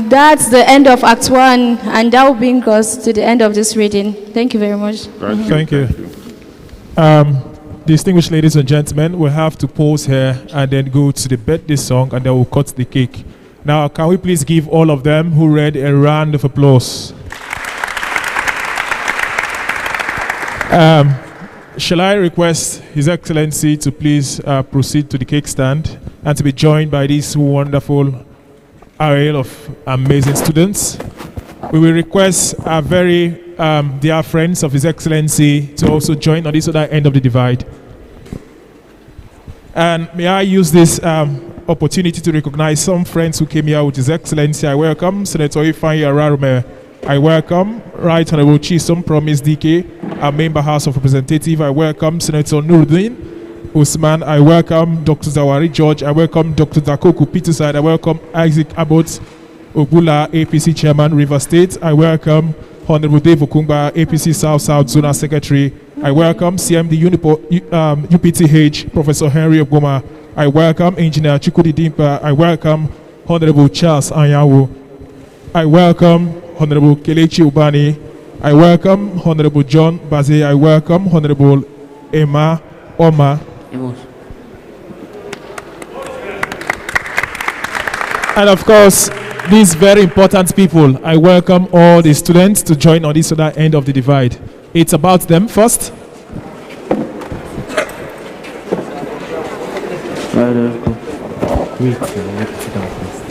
That's the end of Act 1, and that will bring us to the end of this reading. Thank you very much. Thank you. Distinguished ladies and gentlemen, we'll have to pause here and then go to the birthday song, and then we'll cut the cake. Now, can we please give all of them who read a round of applause? Shall I request His Excellency to please proceed to the cake stand and to be joined by this wonderful array of amazing students. We will request our very dear friends of His Excellency to also join on this other end of the divide. And may I use this opportunity to recognize some friends who came here with His Excellency. I welcome Senator Ifeanyi Ararume. I welcome Right Honourable Chisom Promise DK, our member House of Representatives. I welcome Senator Nuruddin Usman. I welcome Dr. Zawari George. I welcome Dr. Dakoku Peterside. I welcome Isaac Abbott Ogula, APC Chairman, River State. I welcome Honourable Dave Okungba, APC South Zonal Secretary. I welcome CMD UPTH, Professor Henry Ogoma. I welcome Engineer Chukudi Dimpa. I welcome Honourable Charles Anyawu. I welcome Honourable Kelechi Ubani. I welcome Honourable John Baze. I welcome Honourable Emma, Oma. And of course, these very important people, I welcome all the students to join on this other end of the divide. It's about them first. Wait, let's sit down first.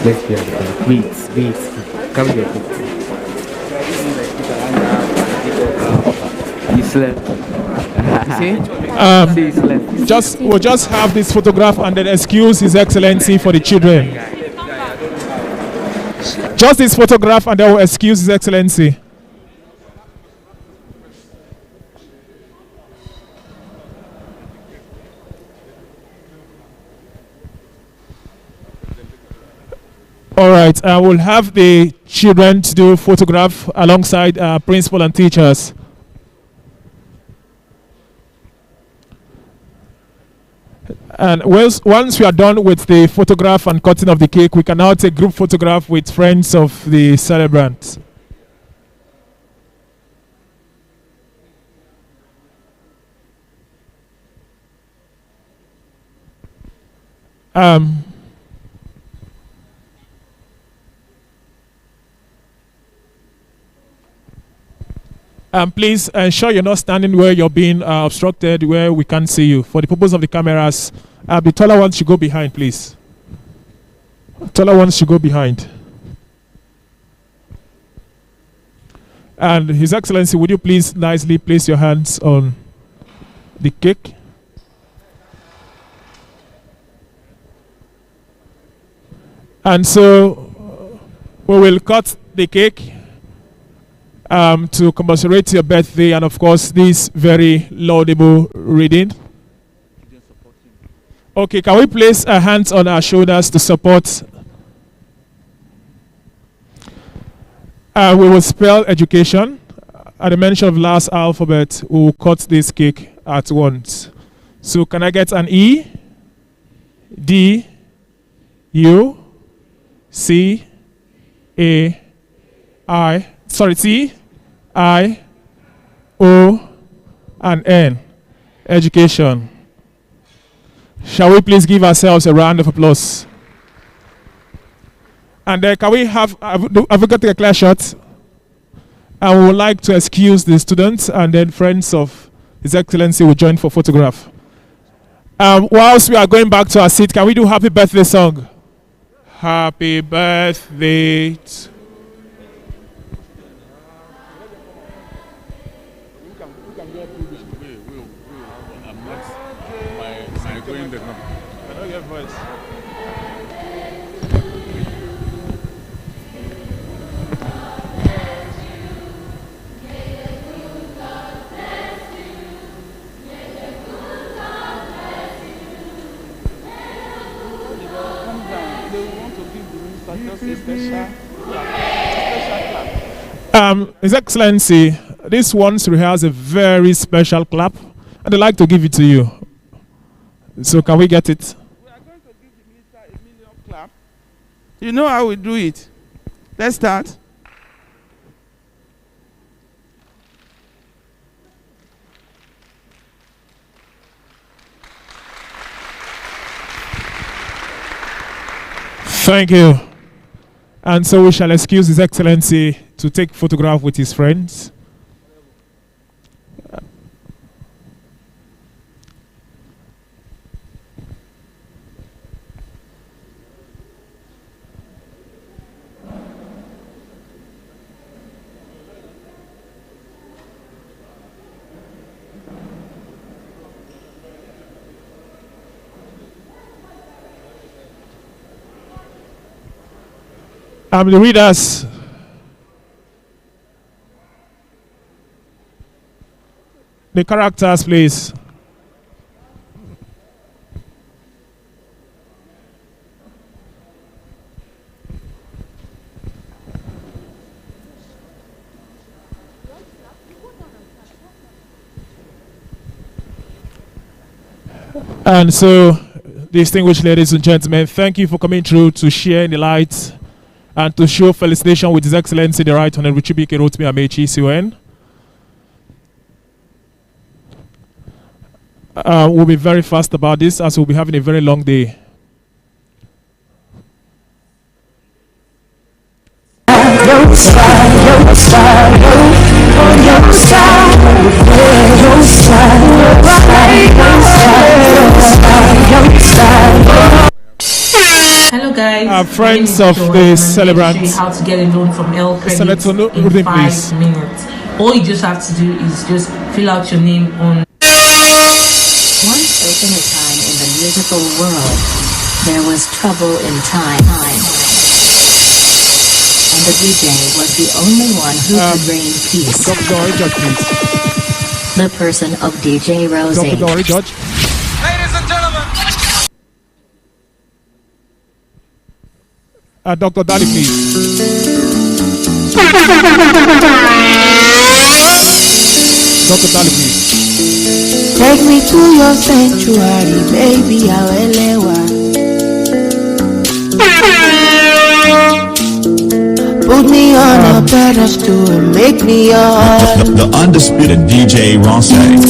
Let's be at the back. Wait. Come here. You slept. We'll just have this photograph and then excuse His Excellency for the children. Just this photograph and then we'll excuse His Excellency. All right, I will have the children to do photograph alongside principal and teachers. And once we are done with the photograph and cutting of the cake, we can now take group photograph with friends of the celebrant. Please ensure you're not standing where you're being obstructed, where we can't see you. For the purpose of the cameras, the taller ones should go behind, please. Taller ones should go behind. And His Excellency, would you please nicely place your hands on the cake? And so we will cut the cake to commemorate your birthday and of course this very laudable reading. Okay, can we place our hands on our shoulders to support? We will spell education. At the mention of last alphabet, we will cut this cake at once. So can I get an E, D, U, C, A, I, sorry, T, I, O, and N. Education. Shall we please give ourselves a round of applause? And can we have we got to take a clear shot? And we would like to excuse the students and then friends of His Excellency will join for photograph. Whilst we are going back to our seat, can we do happy birthday song? Happy birthday to His Excellency, this one's has a very special clap, and I'd like to give it to you. So can we get it? We are going to give the minister a million clap. You know how we do it. Let's start. Thank you. And so we shall excuse His Excellency to take photograph with his friends. The readers. The characters, please. And so, distinguished ladies and gentlemen, thank you for coming through to share in the light and to show felicitation with His Excellency the Right Honourable Chibuike Rotimi Amaechi, CON. we'll be very fast about this as we'll be having a very long day. Hello guys, friends of the celebrants. How to get a loan from L Credit Senator in Rotimi, 5 please. minutes. All you just have to do is just fill out your name on. Once upon a time in the musical world, there was trouble in time. And the DJ was the only one who could bring peace. Dr. Dory Judge, please. The person of DJ Rose. Dr. Dory Judge. Ladies and gentlemen. Dr. Dali, please. Dr. Dali, please. Take me to your sanctuary, baby, Awelewa. Put me on a pedestal and make me your the undisputed DJ Ronsay. You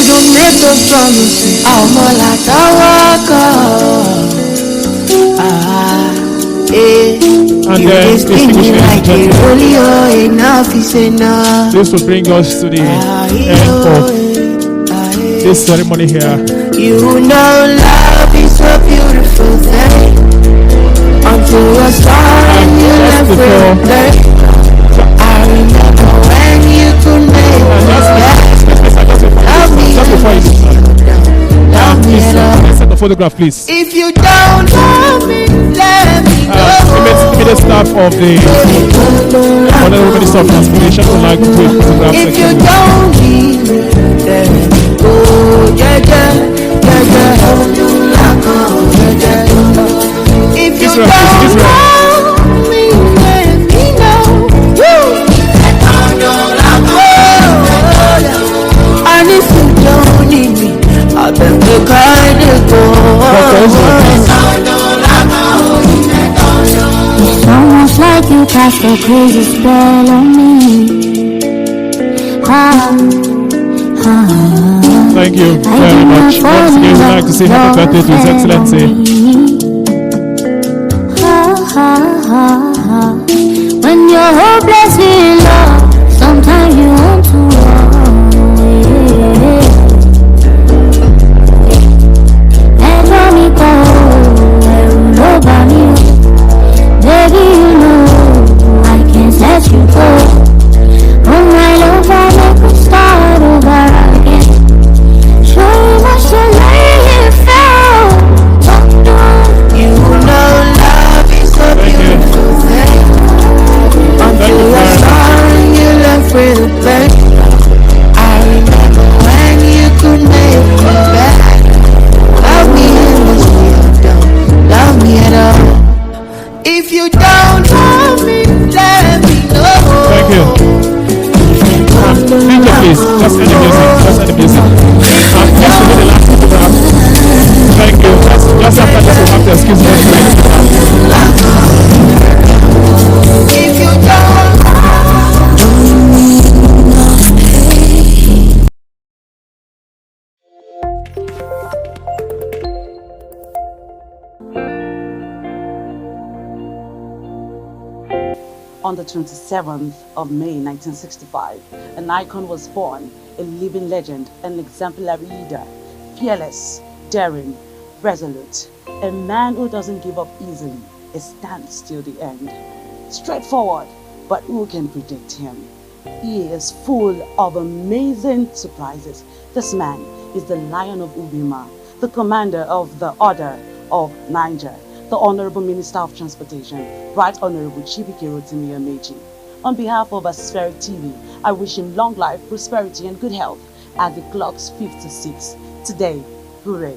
shouldn't make those promises. I'm all like a And you then me like a rolio, enough is enough. This will bring us to the end of this ceremony here. You know love is a beautiful thing. Until you're starting, you left with I remember when you could make love me. Love me at all. Set the photograph, please. If you don't love me, let me know. Immediate staff of the Honourable Minister of Transportation would like to take photograph if section. you don't need me, then oh yeah. If you don't love me, let me know. And if you don't need me, I bet the kind of go. It's almost like you cast a crazy spell on me. Thank you very much. Once again, we'd like to say happy birthday to His Excellency. When you're hopelessly in love, sometimes you want to run away. Let me go, nobody. Baby, you know I can't let you go. On my love, I make us start over again. Show you much to lay here fell. You know love is a beautiful thing. Until you're sorry, you left with a bang. I remember when you could make me back. Love me endlessly, or don't love me at all. If you don't love me, let me know. Thank you. DJ, please. Just end the music. Just end the music. Just to be the last photograph. Thank you. Just after this, we'll have to excuse me. If you don't On the 27th of May 1965, an icon was born, a living legend, an exemplary leader, fearless, daring, resolute, a man who doesn't give up easily, he stands till the end. Straightforward, but who can predict him? He is full of amazing surprises. This man is the Lion of Ubima, the commander of the Order of Niger, the Honourable Minister of Transportation, Right Honourable Chibuike Rotimi Amaechi. On behalf of Aspheric TV, I wish him long life, prosperity and good health at the clock's 56. Today, hooray!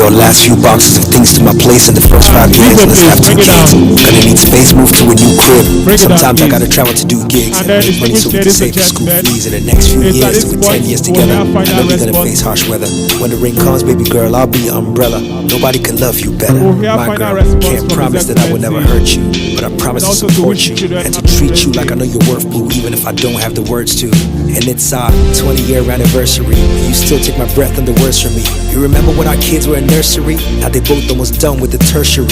your last few boxes of things to my place in the first 5 years. Let's have 2 kids. Gonna need space, move to a new crib. Sometimes I gotta travel to do gigs and make money so we can save for school fees. In the next few years, till we're 10 years together, I know you're gonna face harsh weather. When the rain comes, baby girl, I'll be your umbrella. Nobody can love you better. My girl, can't promise that I will never hurt you, but I promise to support you and to treat you like I know your worth, boo, even if I don't have the words to. And it's our 20-year anniversary, and you still take my breath and the words from me. You remember when our kids were in nursery? Now they both almost done with the tertiary.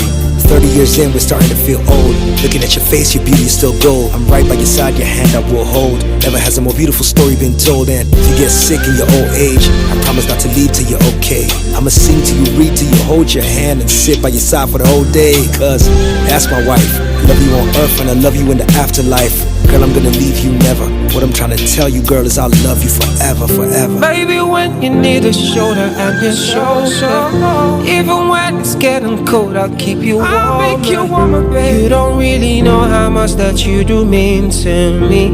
30 years in, we're starting to feel old. Looking at your face, your beauty is still gold. I'm right by your side, your hand I will hold. Never has a more beautiful story been told. And if you get sick in your old age, I promise not to leave till you're okay. I'ma sing to you, read to you, hold your hand and sit by your side for the whole day. Cause that's my wife. I love you on earth and I love you in the afterlife. Girl, I'm gonna leave you never. What I'm trying to tell you, girl, is I'll love you forever, forever. Baby, when you need a shoulder, I'm your shoulder. Even when it's getting cold, I'll keep you warm. I'll make you warmer, baby. You don't really know how much that you do mean to me.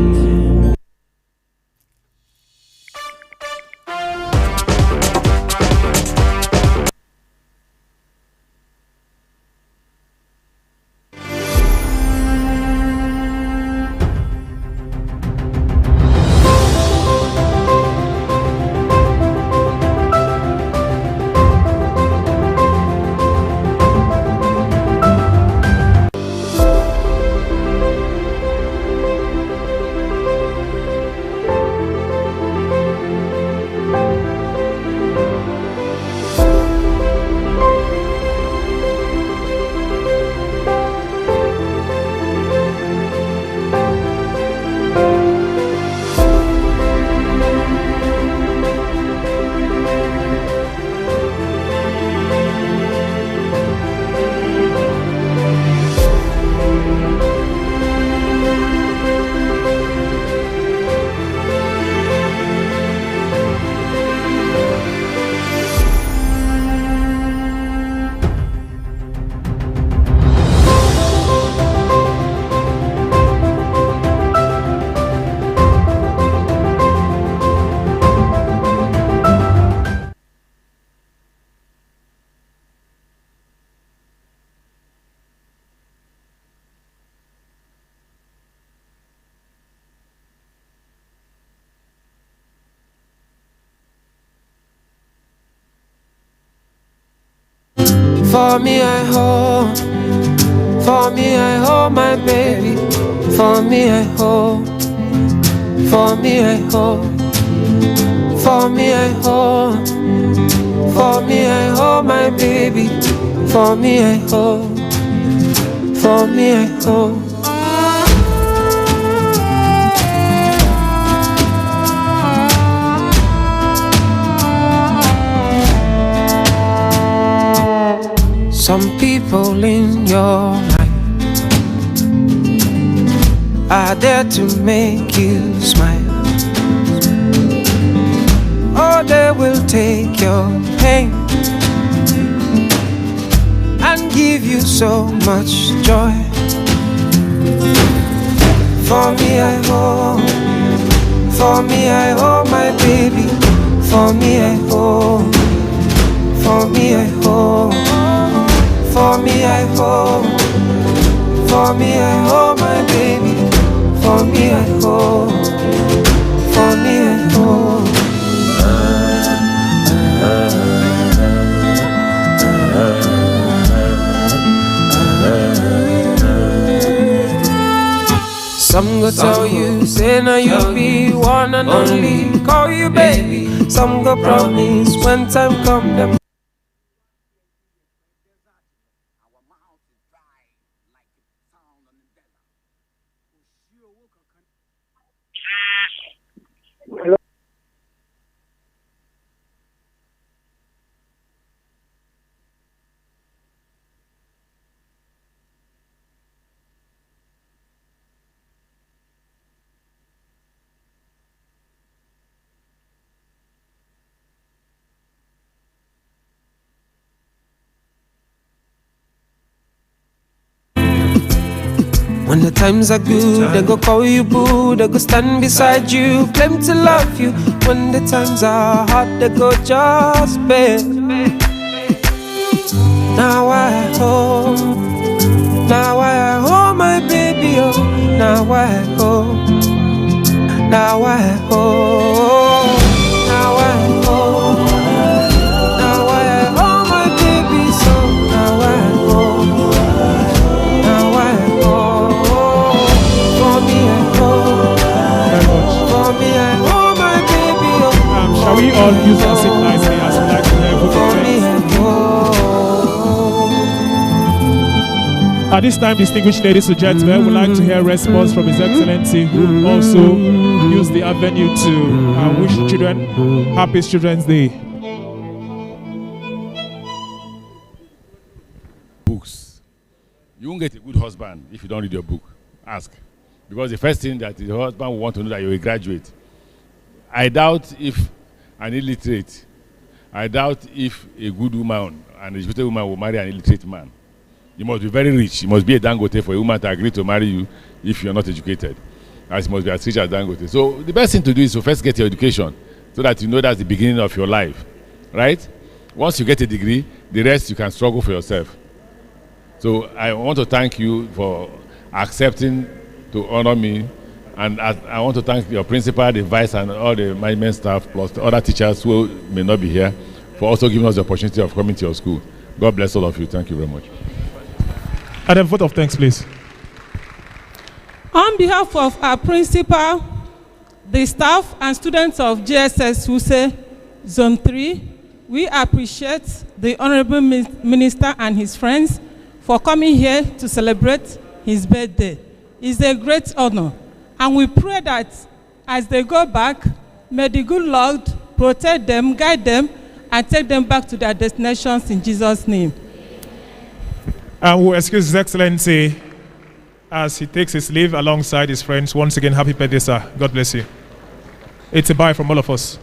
For me I hold my baby. For me I hold. For me I hold. For me I hold. For me I hold my baby. For me I hold. For me I hold. Some people in your life are there to make you smile. Or they will take your pain and give you so much joy. For me I hold. For me I hold my baby. For me I hold. For me I hold. For me I hold. For me I hold my baby. For me I hold. For me I hold. Some go tell you, say now you be one and only, call you baby. Some go promise when time come them. When the times are good, they go call you boo, they go stand beside you, claim to love you. When the times are hard, they go just beg. Now I hold, now I hold my baby, oh. Now I hold, now I hold, now I hold, now I hold my baby, so now I hold, now I hold, for me I hold, for me I hold my baby, oh. Shall we all use our seat nicely as we like to hear who For me I At this time, distinguished ladies and gentlemen, we'd like to hear a response from His Excellency, who also used the avenue to wish children happy Children's Day. Books. You won't get a good husband if you don't read your book. Ask. Because the first thing that the husband will want to know that you're a graduate. I doubt if an illiterate, I doubt if a good woman, an educated woman will marry an illiterate man. You must be very rich. You must be a Dangote for a woman to agree to marry you if you're not educated. As you must be as rich as Dangote. So the best thing to do is to first get your education so that you know that's the beginning of your life. Right? Once you get a degree, the rest you can struggle for yourself. So I want to thank you for accepting to honor me. And I want to thank your principal, the vice, and all the management staff, plus the other teachers who may not be here, for also giving us the opportunity of coming to your school. God bless all of you. Thank you very much. And a vote of thanks, please. On behalf of our principal, the staff and students of GSS Wuse Zone 3, we appreciate the Honourable Minister and his friends for coming here to celebrate his birthday. It's a great honor. And we pray that as they go back, may the good Lord protect them, guide them, and take them back to their destinations in Jesus' name. And we'll excuse His Excellency as he takes his leave alongside his friends. Once again, happy birthday, sir. God bless you. It's a bye from all of us.